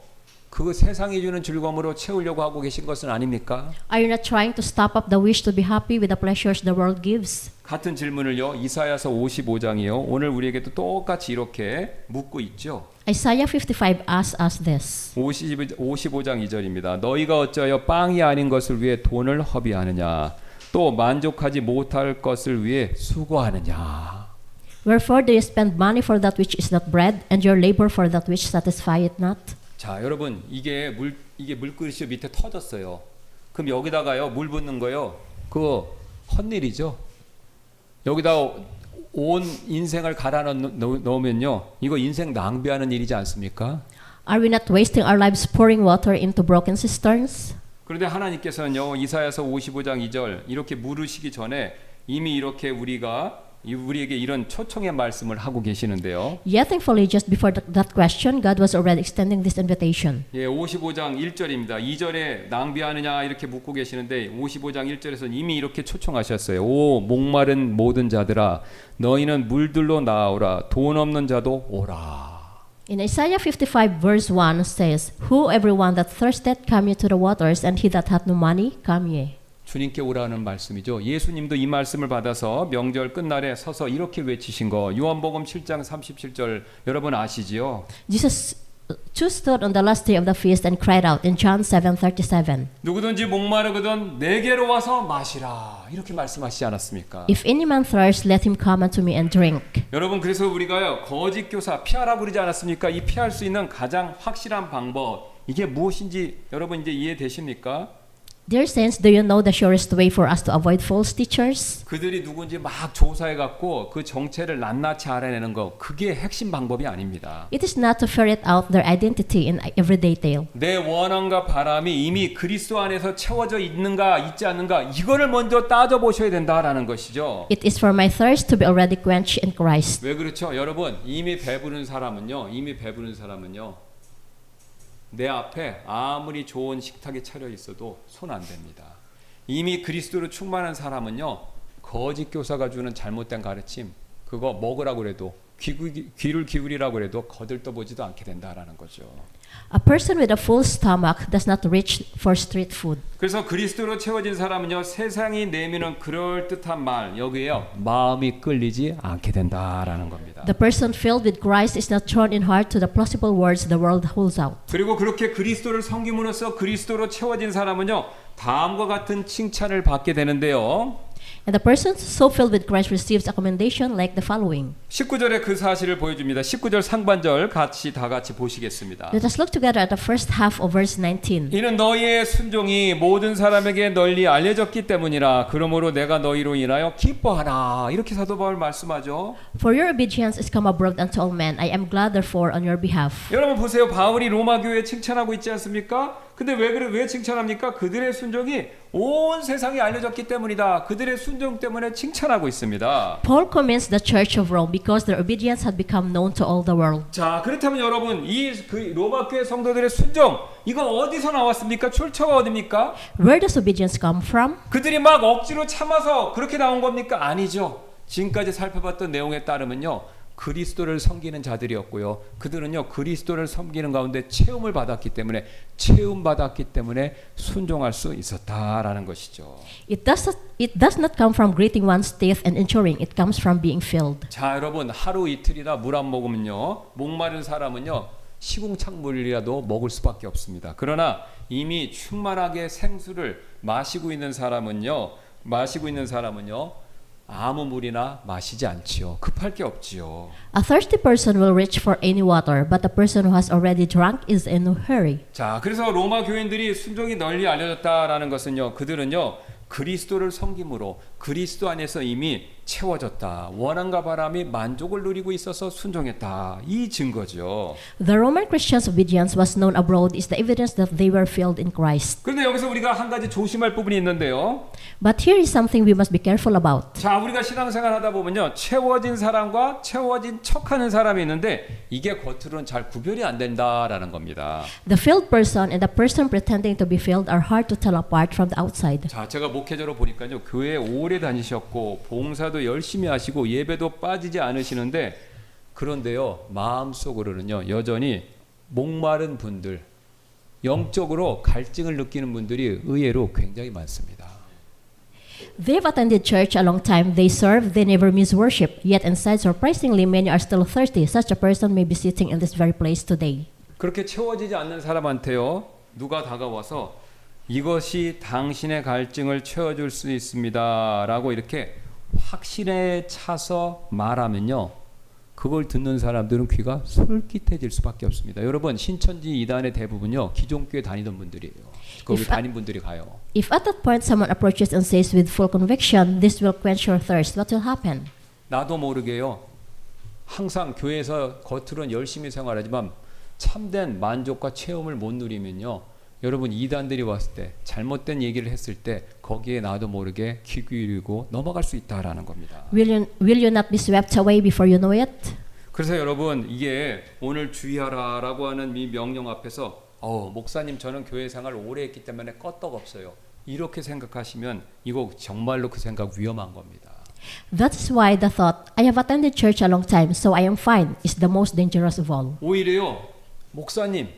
그 세상이 주는 즐거움으로 채우려고 하고 계신 것은 아닙니까? Are you not trying to stop up the wish to be happy with the pleasures the world gives? 같은 질문을요, 이사야서 55장이요, 오늘 우리에게도 똑같이 이렇게 묻고 있죠. Isaiah 55 asks us this. 55장 2절입니다. 너희가 어찌하여 빵이 아닌 것을 위해 돈을 허비하느냐, 또 만족하지 못할 것을 위해 수고하느냐. Wherefore do you spend money for that which is not bread, and your labor for that which satisfieth not? 자, 여러분, 이게 물그릇이 밑에 터졌어요. 그럼 여기다가요, 물 붓는 거요, 그거 헛일이죠. 여기다 온 인생을 갈아 넣으면요, 이거 인생 낭비하는 일이지 않습니까? Are we not wasting our lives pouring water into broken cisterns? 그런데 하나님께서는요, 이사야서 55장 2절 이렇게 물으시기 전에 이미 이렇게 우리에게 이런 초청의 말씀을 하고 계시는데요. Yet thankfully, just before that question, God was already extending this invitation. 예, 55장 1절입니다. 2절에 낭비하느냐 이렇게 묻고 계시는데 55장 1절에서는 이미 이렇게 초청하셨어요. 오 목마른 모든 자들아, 너희는 물들로 나오라. 돈 없는 자도 오라. In Isaiah 55 verse 1 says, Who everyone that thirsteth, come ye to the waters, and he that hath no money, come ye. 주님께 오라는 말씀이죠. 예수님도 이 말씀을 받아서 명절 끝날에 서서 이렇게 외치신 거, 요한복음 7장 37절 여러분 아시지요? Jesus too stood on the last day of the feast and cried out in John 7:37. 누구든지 목마르거든 내게로 와서 마시라, 이렇게 말씀하시지 않았습니까? If any man thirst, let him come unto me and drink. 여러분, 그래서 우리가요, 거짓 교사 피하라고 그러지 않았습니까? 이 피할 수 있는 가장 확실한 방법, 이게 무엇인지 여러분 이제 이해되십니까? Dear saints, do you know the surest way for us to avoid false teachers? 그들이 누군지 막 조사해 갖고 그 정체를 낱낱이 알아내는 거 그게 핵심 방법이 아닙니다. It is not to ferret out their identity in every detail. 내 원함과 바람이 이미 그리스도 안에서 채워져 있는가 있지 않는가 이거를 먼저 따져 보셔야 된다라는 것이죠. It is for my thirst to be already quenched in Christ. 왜 그렇죠? 여러분 이미 배부른 사람은요. 내 앞에 아무리 좋은 식탁이 차려 있어도 손 안 댑니다. 이미 그리스도로 충만한 사람은요. 거짓 교사가 주는 잘못된 가르침 그거 먹으라고 그래도 귀를 기울이라고 그래도 거들떠보지도 않게 된다라는 거죠. A person with a full stomach does not reach for street food. 그래서 그리스도로 채워진 사람은요. 세상이 내미는 그럴듯한 말 여기에요. 마음이 끌리지 않게 된다라는 겁니다. The person filled with Christ is not thrown in heart to the plausible words the world holds out. 그리고 그렇게 그리스도를 섬김으로써 그리스도로 채워진 사람은요. 다음과 같은 칭찬을 받게 되는데요. And the person so filled with Christ receives a commendation like the following. 19절에 그 사실을 보여줍니다. 19절 상반절 다 같이 보시겠습니다. Let us look together at the first half of verse 19. 이는 너희의 순종이 모든 사람에게 널리 알려졌기 때문이라. 그러므로 내가 너희로 인하여 기뻐하나. 이렇게 사도 바울 말씀하죠. For your obedience is come abroad unto all men. I am glad therefore on your behalf. 여러분 보세요. 바울이 로마 교회에 칭찬하고 있지 않습니까? 근데 왜 칭찬합니까? 그들의 순종이 온 세상에 알려졌기 때문이다. 그들의 순종 때문에 칭찬하고 있습니다. Paul commends the church of Rome because their obedience had become known to all the world. 자, 그렇다면 여러분 그 로마 교회 성도들의 순종 이거 어디서 나왔습니까? 출처가 어디입니까? Where does obedience come from? 그들이 막 억지로 참아서 그렇게 나온 겁니까? 아니죠. 지금까지 살펴봤던 내용에 따르면요. 그리스도를 섬기는 자들이었고요. 그들은요. 그리스도를 섬기는 가운데 체험을 받았기 때문에 순종할 수 있었다라는 것이죠. It does not come from gritting one's teeth and ensuring. It comes from being filled. 자, 여러분 하루 이틀이나 물 안 먹으면요. 목마른 사람은요. 시궁창물이라도 먹을 수밖에 없습니다. 그러나 이미 충만하게 생수를 마시고 있는 사람은요. 아무 물이나 마시지 않지요. 급할 게 없지요. A thirsty person will reach for any water, but the person who has already drunk is in a hurry. 자, 그래서 로마 교인들이 순종이 널리 알려졌다라는 것은요. 그들은요. 그리스도를 섬김으로 그리스도 안에서 이미 채워졌다. 원함과 바람이 만족을 누리고 있어서 순종했다. 이 증거죠. The Roman Christians' obedience was known abroad is the evidence that they were filled in Christ. 그런데 여기서 우리가 한 가지 조심할 부분이 있는데요. But here is something we must be careful about. 자, 우리가 신앙생활 하다 보면요. 채워진 사람과 채워진 척하는 사람이 있는데 이게 겉으로는 잘 구별이 안 된다라는 겁니다. The filled person and the person pretending to be filled are hard to tell apart from the outside. 자, 제가 목회자로 보니까요. 교회에 오래 다니셨고 봉사도 열심히 하시고 예배도 빠지지 않으시는데 그런데요. 마음속으로는요. 여전히 목마른 분들, 영적으로 갈증을 느끼는 분들이 의외로 굉장히 많습니다. They've attended church a long time, they serve, they never miss worship, yet inside surprisingly many are still thirsty. Such a person may be sitting in this very place today. 그렇게 채워지지 않는 사람한테요. 누가 다가와서 이것이 당신의 갈증을 채워줄 수 있습니다 라고 이렇게 확신에 차서 말하면요. 그걸 듣는 사람들은 귀가 솔깃해질 수밖에 없습니다. 여러분 신천지 이단의 대부분요. 기존교회 다니던 분들이에요. 거기 다닌 분들이 가요. If at that point someone approaches and says with full conviction, this will quench your thirst, what will happen? 나도 모르게요. 항상 교회에서 겉으로는 열심히 생활하지만 참된 만족과 체험을 못 누리면요. 여러분 이단들이 왔을 때 잘못된 얘기를 했을 때 거기에 나도 모르게 귀 기울이고 넘어갈 수 있다라는 겁니다. Will you not be swept away before you know it? 그래서 여러분 이게 오늘 주의하라라고 하는 이 명령 앞에서 목사님 저는 교회 생활 오래 했기 때문에 껐떡없어요. 이렇게 생각하시면 이거 정말로 그 생각 위험한 겁니다. That is why the thought, I have attended church a long time, so I am fine, is the most dangerous of all. 오히려요. 목사님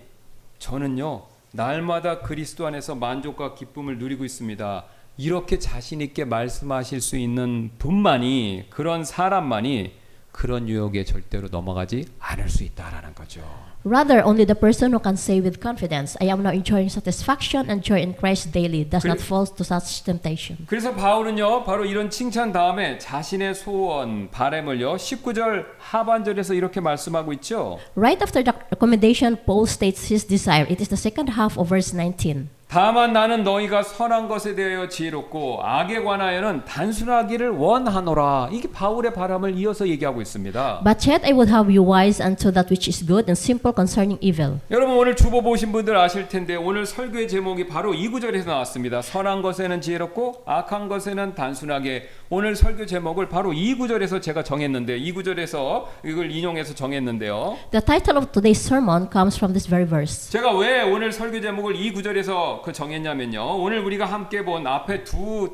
저는요. 날마다 그리스도 안에서 만족과 기쁨을 누리고 있습니다. 이렇게 자신 있게 말씀하실 수 있는 분만이 그런 사람만이 그런 유혹에 절대로 넘어가지 않을 수 있다라는 거죠. Rather, only the person who can say with confidence, I am now enjoying satisfaction and joy in Christ daily, does not fall to such temptation. 그래서 바울은요, 바로 이런 칭찬 다음에 자신의 소원, 바람을요, 19절 하반절에서 이렇게 말씀하고 있죠. Right after the commendation, Paul states his desire. It is the second half of verse 19. 다만 나는 너희가 선한 것에 대하여 지혜롭고 악에 관하여는 단순하기를 원하노라. 이게 바울의 바람을 이어서 얘기하고 있습니다. But yet I would have you wise unto that which is good and simple concerning evil. 여러분 오늘 주보 보신 분들 아실 텐데 오늘 설교의 제목이 바로 이 구절에서 나왔습니다. 선한 것에는 지혜롭고 악한 것에는 단순하게. 오늘 설교 제목을 바로 이 구절에서 제가 정했는데 이 구절에서 이걸 인용해서 정했는데요. The title of today's sermon comes from this very verse. 제가 왜 오늘 설교 제목을 이 구절에서 정했냐면요. 오늘 우리가 함께 본 앞에 두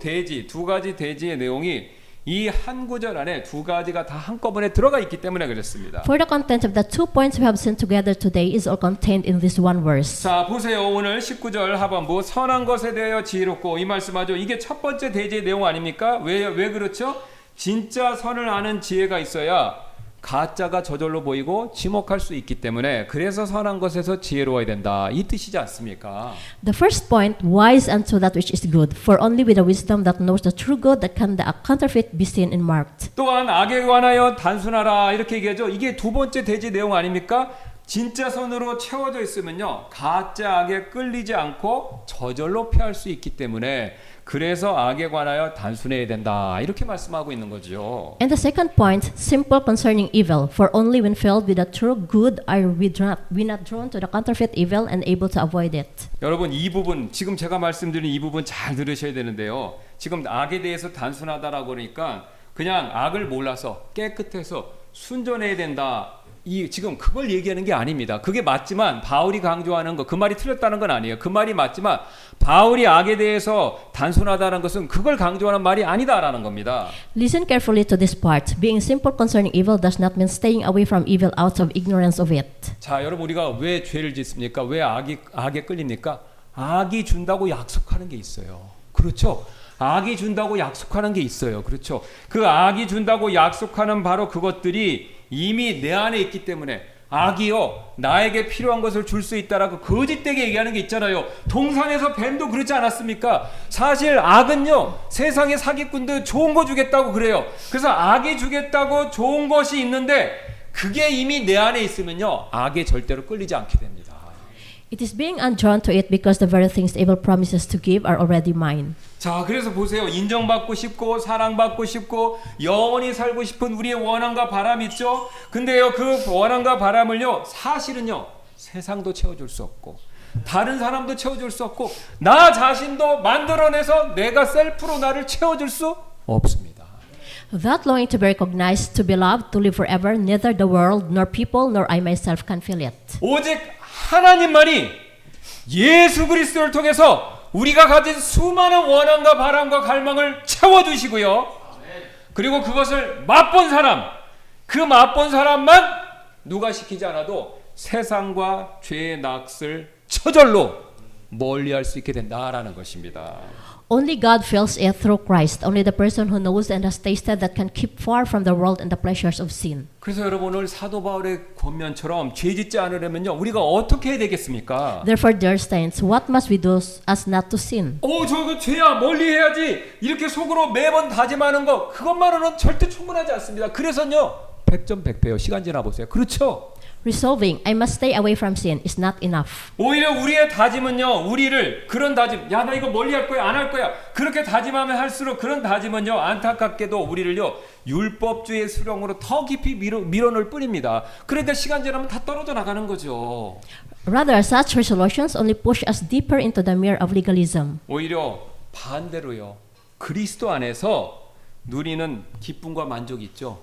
가지 대지의 내용이 이 한 구절 안에 두 가지가 다 한꺼번에 들어가 있기 때문에 그렇습니다. For the content of the 2 points we have seen together today is all contained in this one verse. 자 보세요. 오늘 19절 하반부 선한 것에 대하여 지혜롭고 이 말씀하죠. 이게 첫 번째 대지의 내용 아닙니까? 왜 그렇죠? 진짜 선을 아는 지혜가 있어야 가짜가 저절로 보이고 지목할 수 있기 때문에 그래서 선한 것에서 지혜로워야 된다. 이 뜻이지 않습니까? The first point, wise unto that which is good, for only with the wisdom that knows the true good that can the counterfeit be seen and marked. 또한 악에 관하여 단순하라 이렇게 얘기하죠. 이게 두 번째 대지 내용 아닙니까? 진짜 선으로 채워져 있으면요 가짜 악에 끌리지 않고 저절로 피할 수 있기 때문에 그래서 악에 관하여 단순해야 된다 이렇게 말씀하고 있는 거죠. And the second point, simple concerning evil, for only when filled with the true good are we not drawn to the counterfeit evil and able to avoid it. 여러분 이 부분 지금 제가 말씀드린 이 부분 잘 들으셔야 되는데요. 지금 악에 대해서 단순하다라고 그러니까 그냥 악을 몰라서 깨끗해서 순전해야 된다. 지금 그걸 얘기하는 게 아닙니다. 그게 맞지만 바울이 강조하는 거 그 말이 틀렸다는 건 아니에요. 그 말이 맞지만 바울이 악에 대해서 단순하다는 것은 그걸 강조하는 말이 아니다라는 겁니다. Listen carefully to this part. Being simple concerning evil does not mean staying away from evil out of ignorance of it. 자, 여러분 우리가 왜 죄를 짓습니까? 왜 악에 끌립니까? 악이 준다고 약속하는 게 있어요. 그렇죠? 악이 준다고 약속하는 게 있어요. 그렇죠? 그 악이 준다고 약속하는 바로 그것들이 이미 내 안에 있기 때문에 악이요 나에게 필요한 것을 줄 수 있다라고 거짓되게 얘기하는 게 있잖아요. 동산에서 뱀도 그렇지 않았습니까? 사실 악은요 세상의 사기꾼들 좋은 거 주겠다고 그래요. 그래서 악이 주겠다고 좋은 것이 있는데 그게 이미 내 안에 있으면요 악에 절대로 끌리지 않게 됩니다. It is being undrawn to it because the very things evil promises to give are already mine. 자, 그래서 보세요. 인정받고 싶고 사랑받고 싶고 영원히 살고 싶은 우리의 원함과 바람이 있죠. 근데요, 그 원함과 바람을요, 사실은요, 세상도 채워줄 수 없고 다른 사람도 채워줄 수 없고 나 자신도 만들어내서 내가 셀프로 나를 채워줄 수 없습니다. That longing to be recognized, to be loved, to live forever, neither the world, nor people, nor I myself can fill it. 오직 하나님만이 예수 그리스도를 통해서 우리가 가진 수많은 원함과 바람과 갈망을 채워주시고요. 그리고 그것을 맛본 사람, 그 맛본 사람만 누가 시키지 않아도 세상과 죄의 낯을 저절로 멀리할 수 있게 된다라는 것입니다. Only God fills it through Christ. Only the person who knows and has tasted that can keep far from the world and the pleasures of sin. 그래서 여러분 오늘 사도 바울의 권면처럼 죄 짓지 않으려면요 우리가 어떻게 해야 되겠습니까? Therefore, dear saints, what must we do as not to sin? 저거 죄야 멀리 해야지 이렇게 속으로 매번 다짐하는 거 그것만으로는 절대 충분하지 않습니다. 그래서요 100점 100배요. 시간 지나 보세요. 그렇죠? Resolving, I must stay away from sin is not enough. 오히려 우리의 다짐은요 우리를 그런 다짐 야 나 이거 멀리 할 거야 안 할 거야 그렇게 다짐하면 할수록 그런 다짐은요 안타깝게도 우리를요 율법주의 수렁으로 더 깊이 밀어넣을 뿐입니다. 그러니까 시간 지나면 다 떨어져 나가는 거죠. Rather, such resolutions only push us deeper into the mirror of legalism. 오히려 반대로요 그리스도 안에서 누리는 기쁨과 만족이 있죠.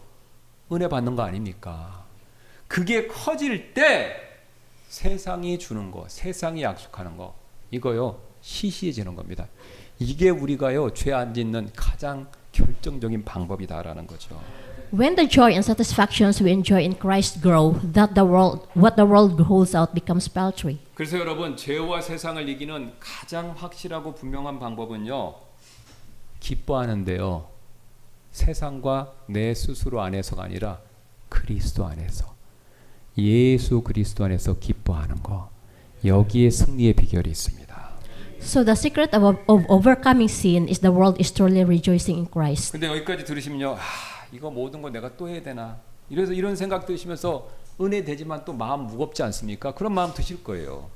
은혜 받는 거 아닙니까? 그게 커질 때 세상이 주는 거, 세상이 약속하는 거 이거요 시시해지는 겁니다. 이게 우리가요 죄 안 짓는 가장 결정적인 방법이다라는 거죠. When the joy and satisfactions we enjoy in Christ grow, what the world holds out becomes paltry. 그래서 여러분 죄와 세상을 이기는 가장 확실하고 분명한 방법은요 기뻐하는데요 세상과 내 스스로 안에서가 아니라 그리스도 안에서 예수 그리스도 안에서 기뻐하는 거 여기에 승리의 비결이 있습니다. So the secret of overcoming sin is the world is truly rejoicing in Christ. 근데 여기까지 들으시면요 이거 모든 거 내가 또 해야 되나 이래서 이런 생각 드시면서 은혜 되지만 또 마음 무겁지 않습니까? 그런 마음 드실 거예요.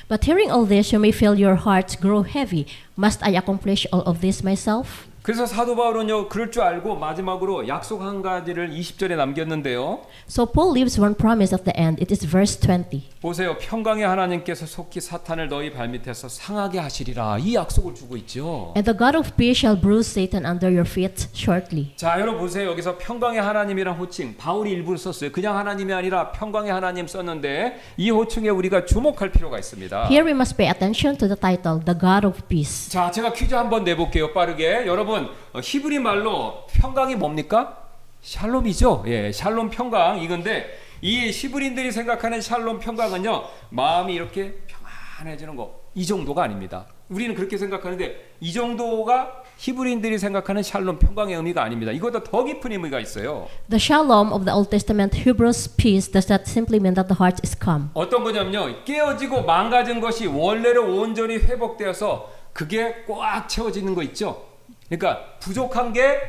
But hearing all this, you may feel your hearts grow heavy. Must I accomplish all of this myself? 그래서 사도 바울은요 그럴 줄 알고 마지막으로 약속 한 가지를 20절에 남겼는데요. So Paul leaves one promise at the end. It is verse 20. 보세요. 평강의 하나님께서 속히 사탄을 너희 발밑에서 상하게 하시리라. 이 약속을 주고 있죠. And the God of peace shall bruise Satan under your feet shortly. 자, 여러분 보세요. 여기서 평강의 하나님이란 호칭 바울이 일부러 썼어요. 그냥 하나님이 아니라 평강의 하나님 썼는데 이 호칭에 우리가 주목할 필요가 있습니다. Here we must pay attention to the title, the God of peace. 자, 제가 퀴즈 한번 내볼게요. 빠르게. 여러분 히브리 말로 평강이 뭡니까? 샬롬이죠. 예, 샬롬 평강 이건데 이 히브리인들이 생각하는 샬롬 평강은요 마음이 이렇게 평안해지는 거 이 정도가 아닙니다. 우리는 그렇게 생각하는데 이 정도가 히브리인들이 생각하는 샬롬 평강의 의미가 아닙니다. 이거보다 더 깊은 의미가 있어요. The shalom of the Old Testament Hebrews peace does not simply mean that the heart is calm. 어떤 거냐면요 깨어지고 망가진 것이 원래로 온전히 회복되어서 그게 꽉 채워지는 거 있죠. 그러니까 부족한 게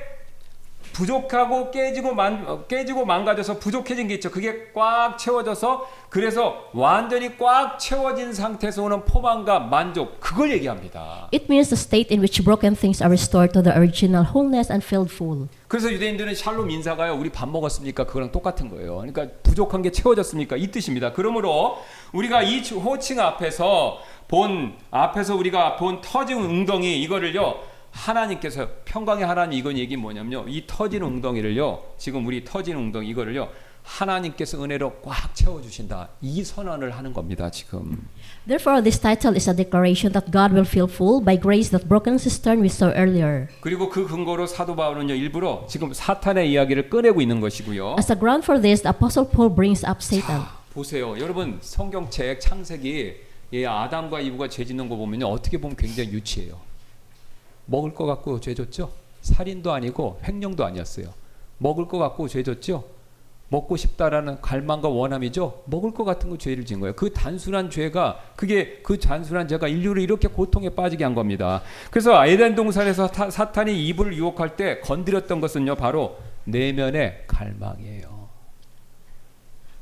부족하고 깨지고 망가져서 부족해진 게 있죠. 그게 꽉 채워져서 그래서 완전히 꽉 채워진 상태에서 오는 포만감, 만족 그걸 얘기합니다. It means the state in which broken things are restored to the original wholeness and filled full. 그래서 유대인들은 샬롬 인사가요. 우리 밥 먹었습니까? 그거랑 똑같은 거예요. 그러니까 부족한 게 채워졌습니까? 이 뜻입니다. 그러므로 우리가 이 호칭 앞에서 우리가 본 터진 웅덩이 이거를요. 하나님께서 평강의 하나님 이건 얘기 뭐냐면요. 이 터진 웅덩이를요. 지금 우리 터진 웅덩이 이거를요. 하나님께서 은혜로 꽉 채워 주신다. 이 선언을 하는 겁니다, 지금. Therefore, this title is a declaration that God will fill full by grace that broken cistern we saw earlier. 그리고 그 근거로 사도 바울은요. 일부러 지금 사탄의 이야기를 꺼내고 있는 것이고요. As a ground for this, the Apostle Paul brings up Satan. 보세요. 여러분 성경책 창세기 아담과 이브가 죄 짓는 거 보면요. 어떻게 보면 굉장히 유치해요. 먹을 거 갖고 죄 졌죠? 살인도 아니고 횡령도 아니었어요. 먹을 거 갖고 죄 졌죠? 먹고 싶다라는 갈망과 원함이죠. 먹을 것 같은 거 죄를 지은 거예요. 그 단순한 죄가 그 단순한 죄가 인류를 이렇게 고통에 빠지게 한 겁니다. 그래서 에덴 동산에서 사탄이 이브를 유혹할 때 건드렸던 것은요. 바로 내면의 갈망이에요.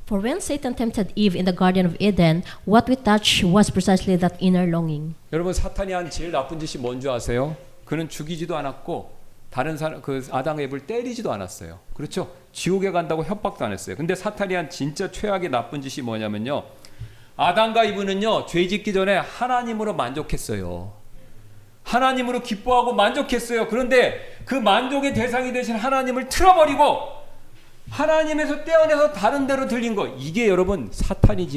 For when Satan tempted Eve in the Garden of Eden, what we touched was precisely that inner longing. 여러분 사탄이 한 제일 나쁜 짓이 뭔지 아세요? 그는 죽이지도 않았고 다른 사람 그 아담과 에브를 때리지도 않았어요. 그렇죠? 지옥에 간다고 협박도 안 했어요. 근데 사탄이 한 진짜 최악의 나쁜 짓이 뭐냐면요. 아담과 이브는요. 죄 짓기 전에 하나님으로 만족했어요. 하나님으로 기뻐하고 만족했어요. 그런데 그 만족의 대상이 되신 하나님을 틀어버리고 하나님에서 떼어내서 다른 데로 들린 거 이게 여러분 사탄이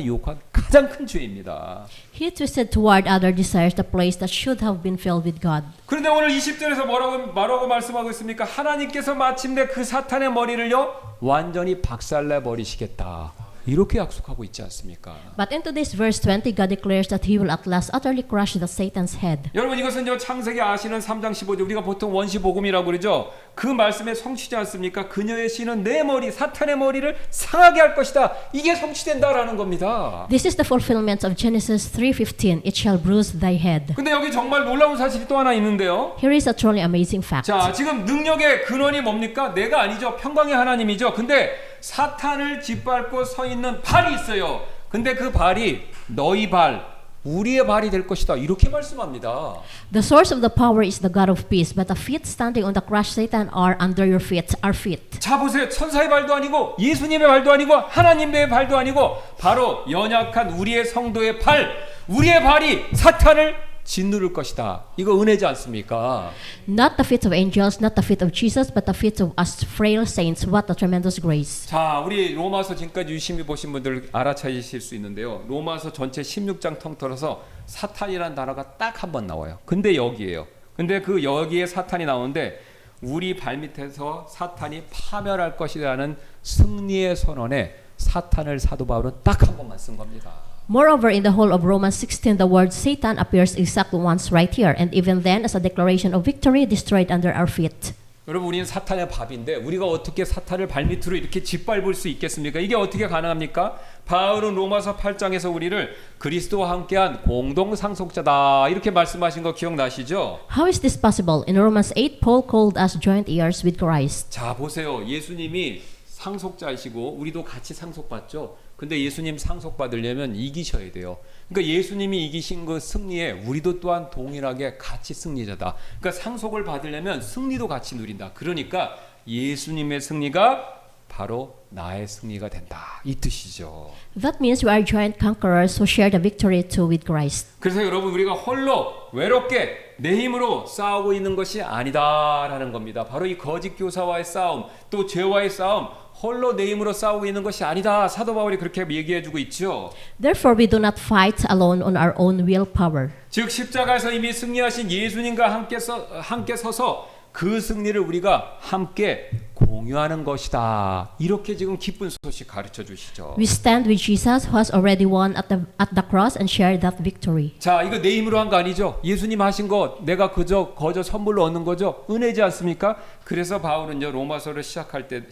유혹한 가장 큰 죄입니다. He twisted toward other desires the place that should have been filled with God. 그런데 오늘 20절에서 뭐라고 말씀하고 있습니까? 하나님께서 마침내 그 사탄의 머리를요 완전히 박살내 버리시겠다. 이렇게 약속하고 있지 않습니까? But in today's verse 20, God declares that He will at last utterly crush the Satan's head. 여러분 이것은 창세기 아시는 3장 15절 우리가 보통 원시복음이라고 그러죠. 그 말씀에 성취지 않습니까? 그녀의 씨는 내 머리 사탄의 머리를 상하게 할 것이다. 이게 성취된다라는 겁니다. This is the fulfillment of Genesis 3:15. It shall bruise thy head. 근데 여기 정말 놀라운 사실이 또 하나 있는데요. Here is a truly amazing fact. 자, 지금 능력의 근원이 뭡니까? 내가 아니죠. 평강의 하나님이죠. 근데 사탄을 짓밟고 서 있는 발이 있어요. 근데 그 발이 너희 발, 우리의 발이 될 것이다. 이렇게 말씀합니다. The source of the power is the God of peace, but the feet standing on the crushed Satan are under your feet, our feet. 자 보세요. 천사의 발도 아니고 예수님의 발도 아니고 하나님의 발도 아니고 바로 연약한 우리의 성도의 발, 우리의 발이 사탄을 짓누를 것이다. 이거 은혜지 않습니까? Not the feet of angels, not the feet of Jesus, but the feet of us frail saints. What a tremendous grace. 자, 우리 로마서 지금까지 유심히 보신 분들 알아차리실 수 있는데요. 로마서 전체 16장 통틀어서 사탄이라는 단어가 딱 한 번 나와요. 근데 여기에요. 근데 그 여기에 사탄이 나오는데 우리 발밑에서 사탄이 파멸할 것이라는 승리의 선언에 사탄을 사도 바울은 딱 한 번만 쓴 겁니다. Moreover, in the whole of Romans 16, the word Satan appears exactly once right here, and even then as a declaration of victory destroyed under our feet. 여러분 우리는 사탄의 밥인데 우리가 어떻게 사탄을 발밑으로 이렇게 짓밟을 수 있겠습니까? 이게 어떻게 가능합니까? 바울은 로마서 8장에서 우리를 그리스도와 함께한 공동 상속자다 이렇게 말씀하신 거 기억나시죠? How is this possible? In Romans 8, Paul called us joint heirs with Christ. 자 보세요. 예수님이 상속자이시고 우리도 같이 상속받죠. 근데 예수님 상속받으려면 이기셔야 돼요. 그러니까 예수님이 이기신 그 승리에 우리도 또한 동일하게 같이 승리자다. 그러니까 상속을 받으려면 승리도 같이 누린다. 그러니까 예수님의 승리가 바로 나의 승리가 된다. 이 뜻이죠. That means we are joint conquerors who share the victory too with Christ. 그래서 여러분 우리가 홀로 외롭게 내 힘으로 싸우고 있는 것이 아니다라는 겁니다. 바로 이 거짓 교사와의 싸움, 또 죄와의 싸움, 홀로 내 힘으로 싸우고 있는 것이 아니다. 사도 바울이 그렇게 얘기해주고 있죠. Therefore, we do not fight alone on our own willpower. 즉 십자가에서 이미 승리하신 예수님과 함께 서서 그 승리를 우리가 함께 공유하는 것이다. 이렇게 지금 기쁜 소식 가르쳐 주시죠. We stand with Jesus who has already won at the cross and share that victory. 자, 이거 내 힘으로 한 거 아니죠? 예수님 하신 거 내가 거저 선물로 얻는 거죠? 은혜지 않습니까? 그래서 바울은요 로마서를 시작할 때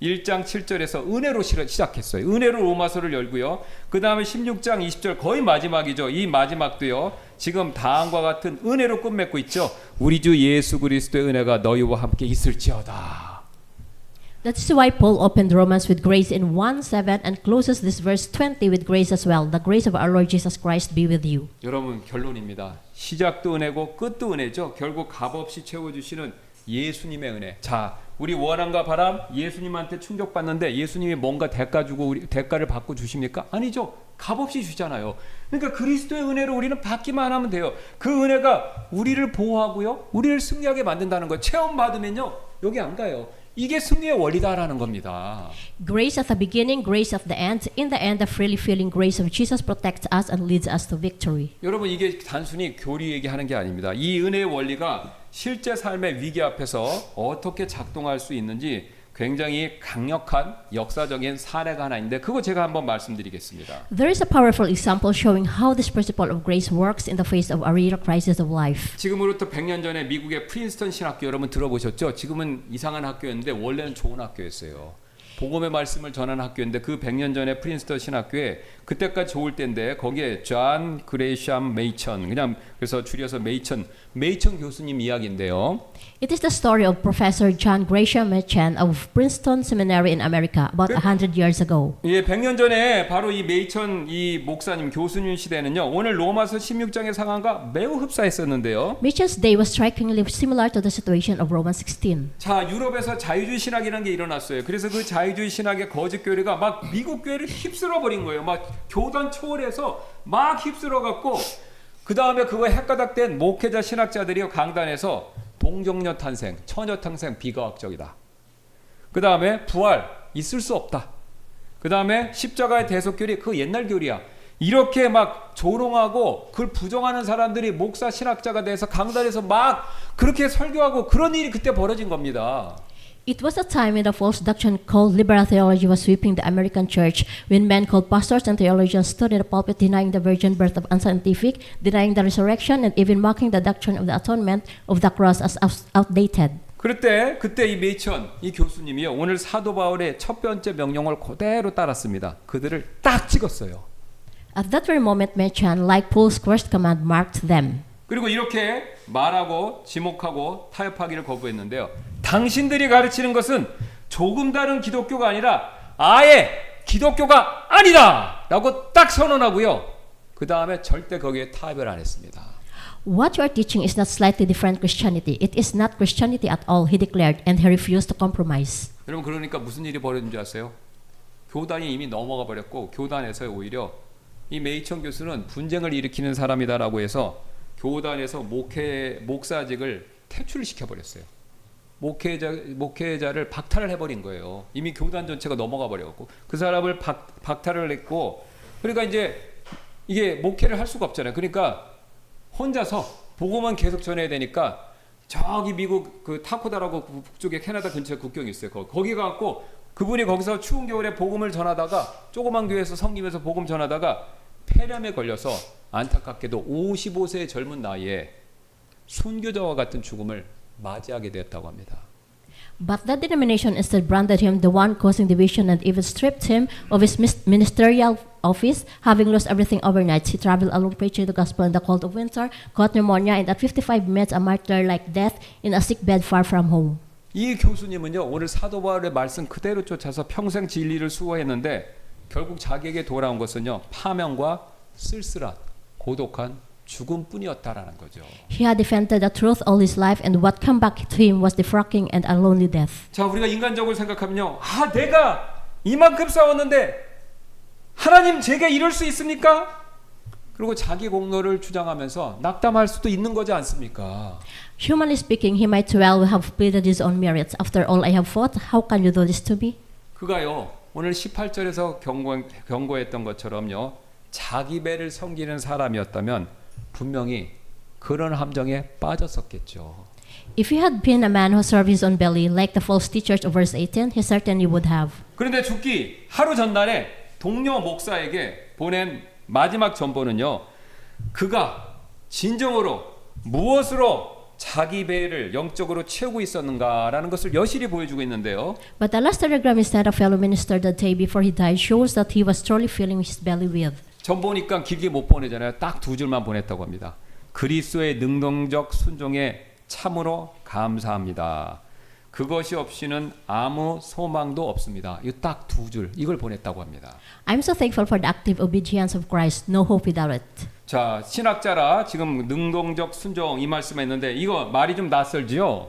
1장 7절에서 은혜로 시작했어요. 은혜로 로마서를 열고요. 그 다음에 16장 20절 거의 마지막이죠. 이 마지막도요. 지금 다음과 같은 은혜로 끝맺고 있죠. 우리 주 예수 그리스도의 은혜가 너희와 함께 있을지어다. That is why Paul opened Romans with grace in 1:7 and closes this verse 20 with grace as well. The grace of our Lord Jesus Christ be with you. 여러분 결론입니다. 시작도 은혜고 끝도 은혜죠. 결국 값없이 채워주시는 예수님의 은혜. 자, 우리 원함과 바람 예수님한테 충격받는데 예수님이 뭔가 대가를 받고 주십니까? 아니죠. 값없이 주잖아요. 그러니까 그리스도의 은혜로 우리는 받기만 하면 돼요. 그 은혜가 우리를 보호하고요. 우리를 승리하게 만든다는 거예요. 체험 받으면요. 여기 안 가요. 이게 승리의 원리다라는 겁니다. Grace at the beginning, grace at the end. In the end, the freely feeling grace of Jesus protects us and leads us to victory. 여러분 이게 단순히 교리 얘기하는 게 아닙니다. 이 은혜의 원리가 실제 삶의 위기 앞에서 어떻게 작동할 수 있는지 굉장히 강력한 역사적인 사례가 하나 있는데 그거 제가 한번 말씀드리겠습니다. There is a powerful example showing how this principle of grace works in the face of a real crisis of life. 지금으로부터 100년 전에 미국의 프린스턴 신학교 여러분 들어보셨죠? 지금은 이상한 학교였는데 원래는 좋은 학교였어요. 복음의 말씀을 전하는 학교인데 그 100년 전에 프린스턴 신학교에 그때까지 좋을 때인데 거기에 존 그레이샴 메이천 그냥 그래서 줄여서 메이천 교수님 이야기인데요. It is the story of Professor John Gresham Machen of Princeton Seminary in America about 100 years ago. 예, 100년 전에 바로 이 메이천 이 목사님 교수님 시대는요. 오늘 로마서 16장의 상황과 매우 흡사했었는데요. Machen's day was strikingly similar to the situation of Romans 16. 자, 유럽에서 자유주의 신학이라는 게 일어났어요. 그래서 그 자유주의 신학의 거짓 교리가 막 미국 교회를 휩쓸어 버린 거예요. 막 교단 초월해서 막 휩쓸어 갖고 그 다음에 그거 핵가닥된 목회자 신학자들이 강단에서 동정녀 탄생, 처녀 탄생 비과학적이다. 그 다음에 부활 있을 수 없다. 그 다음에 십자가의 대속교리 그 옛날 교리야. 이렇게 막 조롱하고 그걸 부정하는 사람들이 목사 신학자가 돼서 강단에서 막 그렇게 설교하고 그런 일이 그때 벌어진 겁니다. It was a time when the false doctrine called liberal theology was sweeping the American church, when men called pastors and theologians stood in the pulpit denying the virgin birth of unscientific, denying the resurrection, and even mocking the doctrine of the atonement of the cross as outdated. 그때 이 메이천 이 교수님이요 오늘 사도 바울의 첫 번째 명령을 그대로 따랐습니다. 그들을 딱 찍었어요. At that very moment, Machen, like Paul's first command, marked them. 그리고 이렇게 말하고 지목하고 타협하기를 거부했는데요. 당신들이 가르치는 것은 조금 다른 기독교가 아니라 아예 기독교가 아니다! 라고 딱 선언하고요. 그 다음에 절대 거기에 타협을 안 했습니다. What you are teaching is not slightly different Christianity. It is not Christianity at all, he declared, and he refused to compromise. 여러분 그러니까 무슨 일이 벌어진 줄 아세요? 교단이 이미 넘어가 버렸고 교단에서 오히려 이 메이천 교수는 분쟁을 일으키는 사람이다라고 해서 교단에서 목사직을 퇴출을 시켜버렸어요. 목회자를 박탈을 해버린 거예요. 이미 교단 전체가 넘어가 버려갖고 그 사람을 박탈을 했고 그러니까 이제 이게 목회를 할 수가 없잖아요. 그러니까 혼자서 복음만 계속 전해야 되니까 저기 미국 그 타코다라고 북쪽에 캐나다 근처에 국경이 있어요. 거기 가갖고 그분이 거기서 추운 겨울에 복음을 전하다가 조그만 교회에서 섬기면서 복음 전하다가 폐렴에 걸려서 안타깝게도 55세의 젊은 나이에 순교자와 같은 죽음을 맞이하게 되었다고 합니다. But that denomination instead branded him the one causing division and even stripped him of his ministerial office. Having lost everything overnight, he traveled along preaching the gospel in the cold of winter, caught pneumonia, and at 55 met a martyr-like death in a sick bed far from home. 이 교수님은요 오늘 사도 바울의 말씀 그대로 쫓아서 평생 진리를 수호했는데 결국 자기에게 돌아온 것은요 파명과 쓸쓸한 고독한 죽음뿐이었다라는 거죠. He had defended the truth all his life, and what came back to him was defrocking and a lonely death. 자, 우리가 인간적으로 생각하면요, 내가 이만큼 싸웠는데 하나님 제게 이럴 수 있습니까? 그리고 자기 공로를 주장하면서 낙담할 수도 있는 거지 않습니까? Humanly speaking, he might well have pleaded his own merits. After all I have fought, how can you do this to me? 그가요 오늘 18절에서 경고했던 것처럼요 자기 배를 섬기는 사람이었다면 분명히 그런 함정에 빠졌었겠죠. If he had been a man who served his own belly, like the false teachers of verse 18, he certainly would have. 그런데 죽기 하루 전날에 동료 목사에게 보낸 마지막 전보는요 그가 진정으로 무엇으로 자기 배를 영적으로 채우고 있었는가라는 것을 여실히 보여주고 있는데요. But the last telegram he sent a fellow minister the day before he died shows that he was truly filling his belly with. 전보니까 길게 못 보내잖아요. 딱 2줄만 보냈다고 합니다. 그리스도의 능동적 순종에 참으로 감사합니다. 그것이 없이는 아무 소망도 없습니다. 이 딱 2줄 이걸 보냈다고 합니다. I'm so thankful for the active obedience of Christ. No hope without it. 자, 신학자라 지금 능동적 순종 이 말씀했는데 이거 말이 좀 낯설지요?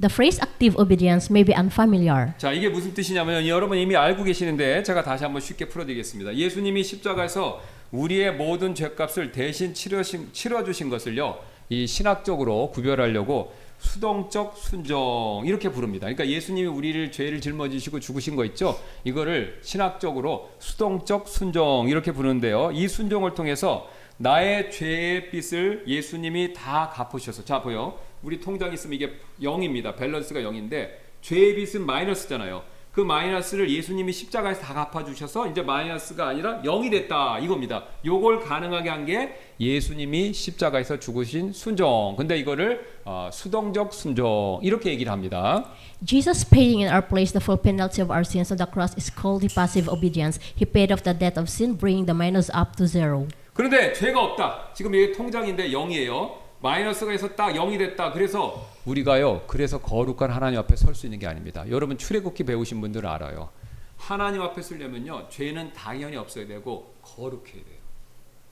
The phrase active obedience may be unfamiliar. 자, 이게 무슨 뜻이냐면 여러분 이미 알고 계시는데 제가 다시 한번 쉽게 풀어드리겠습니다. 예수님이 십자가에서 우리의 모든 죄값을 대신 치러주신 것을요 이 신학적으로 구별하려고 수동적 순종 이렇게 부릅니다. 그러니까 예수님이 우리를 죄를 짊어지시고 죽으신 거 있죠? 이거를 신학적으로 수동적 순종 이렇게 부르는데요. 이 순종을 통해서 나의 죄의 빚을 예수님이 다 갚으셔서 자 보여 우리 통장 있으면 이게 0입니다. 밸런스가 0인데 죄의 빚은 마이너스잖아요. 그 마이너스를 예수님이 십자가에서 다 갚아주셔서 이제 마이너스가 아니라 0이 됐다 이겁니다. 요걸 가능하게 한 게 예수님이 십자가에서 죽으신 순종. 근데 이거를 수동적 순종 이렇게 얘기를 합니다. Jesus paying in our place the full penalty of our sins on the cross is called the passive obedience. He paid off the debt of sin, bringing the minus up to zero. 그런데 죄가 없다. 지금 이게 통장인데 0이에요. 마이너스가 해서 딱 0이 됐다. 그래서 우리가요. 그래서 거룩한 하나님 앞에 설 수 있는 게 아닙니다. 여러분 출애굽기 배우신 분들은 알아요. 하나님 앞에 서려면요. 죄는 당연히 없어야 되고 거룩해야 돼요.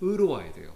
의로워야 돼요.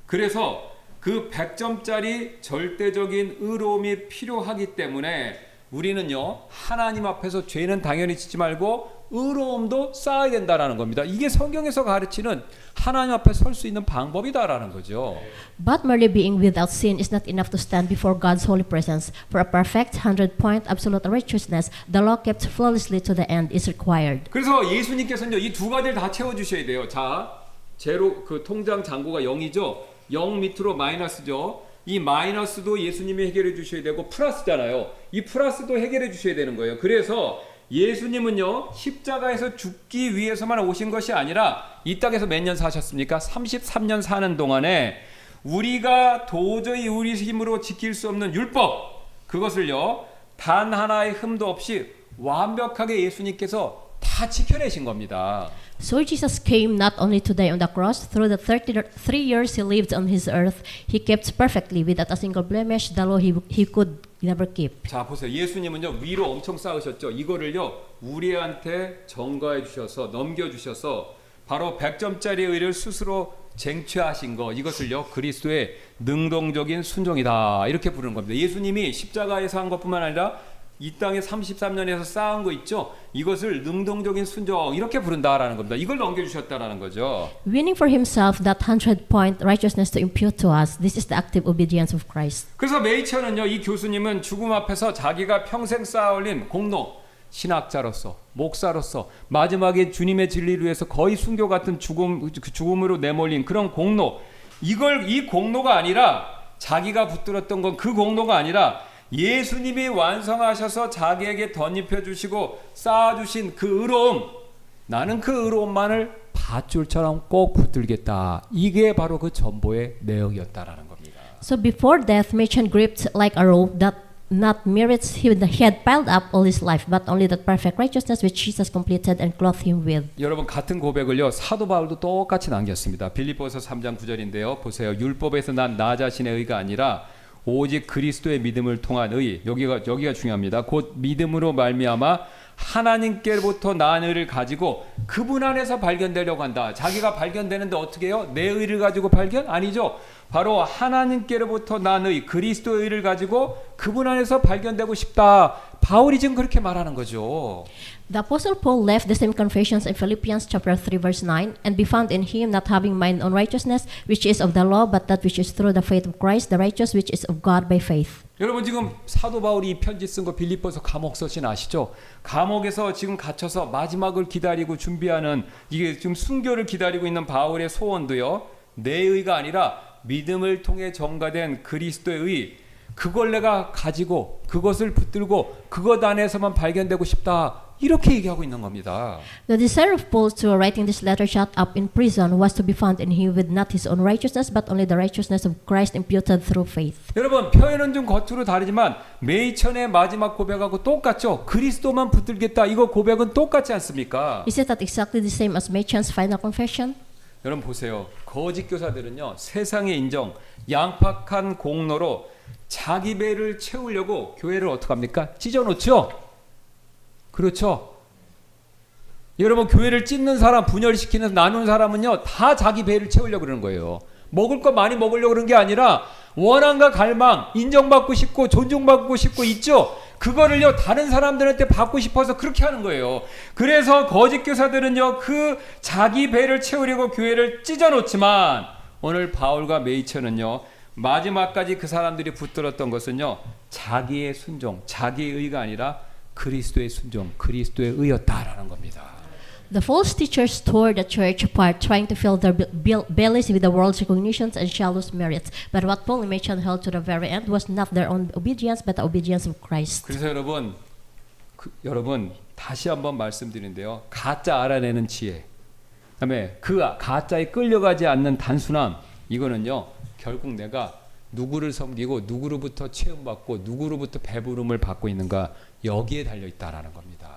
그래서 그 100점짜리 절대적인 의로움이 필요하기 때문에 우리는요. 하나님 앞에서 죄는 당연히 짓지 말고 의로움도 쌓아야 된다라는 겁니다. 이게 성경에서 가르치는 하나님 앞에 설 수 있는 방법이다라는 거죠. But merely being without sin is not enough to stand before God's holy presence. For a perfect 100-point absolute righteousness, the law kept flawlessly to the end is required. 그래서 예수님께서는요. 이 두 가지를 다 채워 주셔야 돼요. 자, 제로 그 통장 잔고가 0이죠. 0 밑으로 마이너스죠. 이 마이너스도 예수님이 해결해 주셔야 되고 플러스잖아요. 이 플러스도 해결해 주셔야 되는 거예요. 그래서 예수님은요. 십자가에서 죽기 위해서만 오신 것이 아니라 이 땅에서 몇 년 사셨습니까? 33년 사는 동안에 우리가 도저히 우리 힘으로 지킬 수 없는 율법 그것을요. 단 하나의 흠도 없이 완벽하게 예수님께서 다 지켜내신 겁니다. So Jesus came not only to die on the cross, through the 33 years he lived on his earth, he kept perfectly without a single blemish the law he could never keep. 자 보세요. 예수님은요 위로 엄청 쌓으셨죠. 이거를요 우리한테 전가해 주셔서 넘겨 주셔서 바로 100점짜리 의를 스스로 쟁취하신 거 이것을요 그리스도의 능동적인 순종이다 이렇게 부르는 겁니다. 예수님이 십자가에서 한 것뿐만 아니라 이 땅에 33년에서 쌓은 거 있죠. 이것을 능동적인 순종 이렇게 부른다라는 겁니다. 이걸 넘겨주셨다라는 거죠. Winning for himself that 100-point righteousness to impute to us, this is the active obedience of Christ. 그래서 메이처는요. 이 교수님은 죽음 앞에서 자기가 평생 쌓아올린 공로 신학자로서 목사로서 마지막에 주님의 진리를 위해서 거의 순교 같은 죽음으로 내몰린 그런 공로 이 공로가 아니라 자기가 붙들었던 건 그 공로가 아니라 예수님이 완성하셔서 자기에게 덧입혀 주시고 쌓아주신 그 의로움 나는 그 의로움만을 밧줄처럼 꼭 붙들겠다. 이게 바로 그 전보의 내용이었다라는 겁니다. So before death, Machen gripped like a rope that not merits he had piled up all his life, but only that perfect righteousness which Jesus completed and clothed him with. 여러분 같은 고백을요 사도 바울도 똑같이 남겼습니다. 빌립보서 3장 9절인데요. 보세요. 율법에서 난 나 자신의 의가 아니라 오직 그리스도의 믿음을 통한 의, 여기가 중요합니다. 곧 믿음으로 말미암아 하나님께로부터 난 의를 가지고 그분 안에서 발견되려고 한다. 자기가 발견되는데 어떻게 해요? 내 의를 가지고 발견? 아니죠. 바로 하나님께로부터 난 의, 그리스도의 의를 가지고 그분 안에서 발견되고 싶다. 바울이 지금 그렇게 말하는 거죠. The Apostle Paul left the same confessions in Philippians chapter 3 verse 9, and be found in him not having mind on righteousness which is of the law, but that which is through the faith of Christ, the righteous which is of God by faith. 여러분 지금 사도 바울이 이 편지 쓴 거 빌립보서 감옥 서신 아시죠? 감옥에서 지금 갇혀서 마지막을 기다리고 준비하는 이게 지금 순교를 기다리고 있는 바울의 소원도요. 내 의가 아니라 믿음을 통해 전가된 그리스도의 의, 그걸 내가 가지고 그것을 붙들고 그것 안에서만 발견되고 싶다. 이렇게 얘기하고 있는 겁니다. The desire of Paul to writing this letter shut up in prison was to be found in him with not his own righteousness but only the righteousness of Christ imputed through faith. 여러분 표현은 좀 겉으로 다르지만 메이천의 마지막 고백하고 똑같죠. 그리스도만 붙들겠다. 이거 고백은 똑같지 않습니까? Is it not exactly the same as Machan's final confession? 여러분 보세요. 거짓 교사들은요. 세상의 인정, 양팍한 공로로 자기 배를 채우려고 교회를 어떻게 합니까? 찢어놓죠. 그렇죠. 여러분 교회를 찢는 사람, 분열시키는 나누는 사람은요. 다 자기 배를 채우려고 그러는 거예요. 먹을 거 많이 먹으려고 그런 게 아니라 원한과 갈망, 인정받고 싶고 존중받고 싶고 있죠. 그거를요 다른 사람들한테 받고 싶어서 그렇게 하는 거예요. 그래서 거짓 교사들은요 그 자기 배를 채우려고 교회를 찢어놓지만 오늘 바울과 메이처는요 마지막까지 그 사람들이 붙들었던 것은요 자기의 순종, 자기의 의가 아니라 그리스도의 순종, 그리스도의 의였다라는 겁니다. The false teachers tore the church apart, trying to fill their bellies with the world's recognitions and shallow merits. But what Paul and Machan held to the very end was not their own obedience, but the obedience of Christ. 그래서 여러분 다시 한번 말씀드리는데요. 가짜 알아내는 지혜, 그다음에 그 가짜에 끌려가지 않는 단순함, 이거는요 결국 내가 누구를 섬기고 누구로부터 체험받고 누구로부터 배부름을 받고 있는가 여기에 달려 있다라는 겁니다.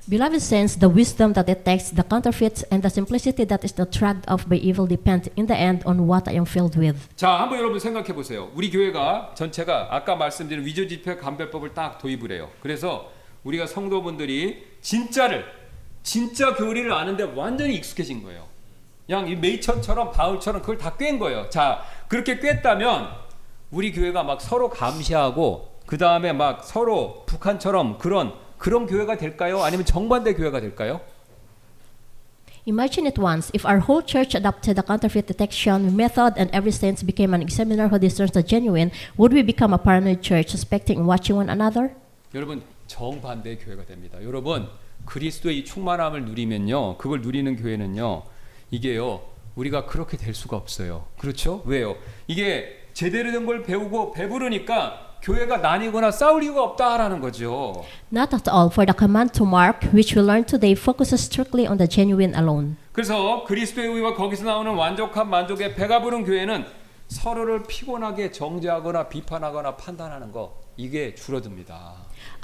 Beloved saints, the wisdom that it takes, the counterfeits, and the simplicity that is not dragged off by evil depend in the end on what I am filled with. 자, 한번 여러분 생각해 보세요. 우리 교회가 전체가 아까 말씀드린 위조 집회 감별법을 딱 도입을 해요. 그래서 우리가 성도분들이 진짜 교리를 아는데 완전히 익숙해진 거예요. 그냥 이 메이천처럼 바울처럼 그걸 다 꿰은 거예요. 자, 그렇게 꿰었다면 우리 교회가 막 서로 감시하고 그 다음에 막 서로 북한처럼 그런 교회가 될까요? 아니면 정반대 교회가 될까요? Imagine it once, if our whole church adopted the counterfeit detection method and every saint became an examiner who discerns the genuine, would we become a paranoid church suspecting and watching one another? 여러분 정반대의 교회가 됩니다. 여러분 그리스도의 이 충만함을 누리면요, 그걸 누리는 교회는요, 이게요 우리가 그렇게 될 수가 없어요. 그렇죠? 왜요? 이게 제대로 된 걸 배우고 배부르니까 교회가 나뉘거나 싸울 이유가 없다라는 거죠. Not at all, for the command to mark, which we learned today, focuses strictly on the genuine alone. 그래서 그리스도의 의와 거기서 나오는 완벽한 만족에 배가 부른 교회는 서로를 피곤하게 정죄하거나 비판하거나 판단하는 거 이게 줄어듭니다.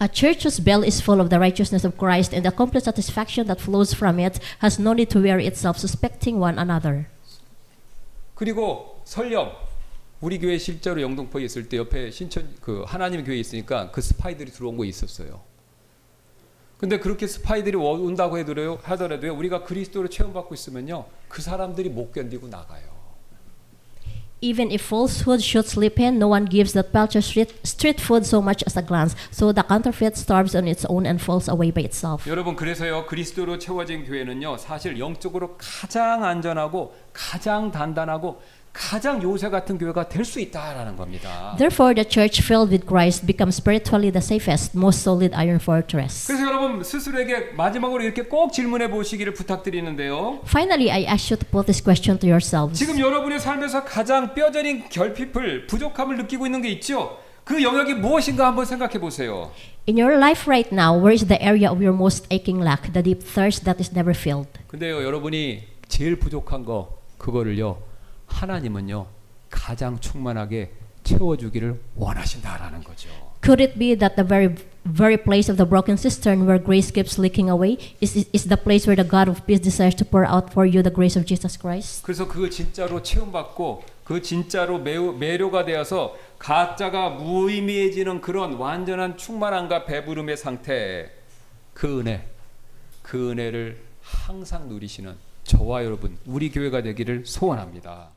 A church whose belly is full of the righteousness of Christ and the complete satisfaction that flows from it has no need to weary itself suspecting one another. 그리고 설령 우리 교회 실제로 영등포에 있을 때 옆에 신천 그 하나님 교회에 있으니까 그 스파이들이 들어온 거 있었어요. 근데 그렇게 스파이들이 온다고 하더라도요 우리가 그리스도로 체험받고 있으면요 그 사람들이 못 견디고 나가요. Even if falsehood should slip in, no one gives that pelcher street food so much as a glance. So the counterfeit starves on its own and falls away by itself. 여러분 그래서요 그리스도로 채워진 교회는요 사실 영적으로 가장 안전하고 가장 단단하고 가장 요새 같은 교회가 될 수 있다라는 겁니다. Therefore, the church filled with Christ becomes spiritually the safest, most solid iron fortress. 그래서 여러분 스스로에게 마지막으로 이렇게 꼭 질문해 보시기를 부탁드리는데요. Finally, I ask you to put this question to yourselves. 지금 여러분의 삶에서 가장 뼈저린 결핍을, 부족함을 느끼고 있는 게 있죠. 그 영역이 무엇인가 한번 생각해 보세요. In your life right now, where is the area of your most aching lack, the deep thirst that is never filled? 근데요, 여러분이 제일 부족한 거 그거를요. 하나님은요 가장 충만하게 채워주기를 원하신다라는 거죠. Could it be that the very place of the broken cistern where grace keeps leaking away is the place where the God of peace desires to pour out for you the grace of Jesus Christ? 그래서 그걸 진짜로 체험받고 그 진짜로 매료가 되어서 가짜가 무의미해지는 그런 완전한 충만함과 배부름의 상태, 그 은혜를 항상 누리시는 저와 여러분, 우리 교회가 되기를 소원합니다.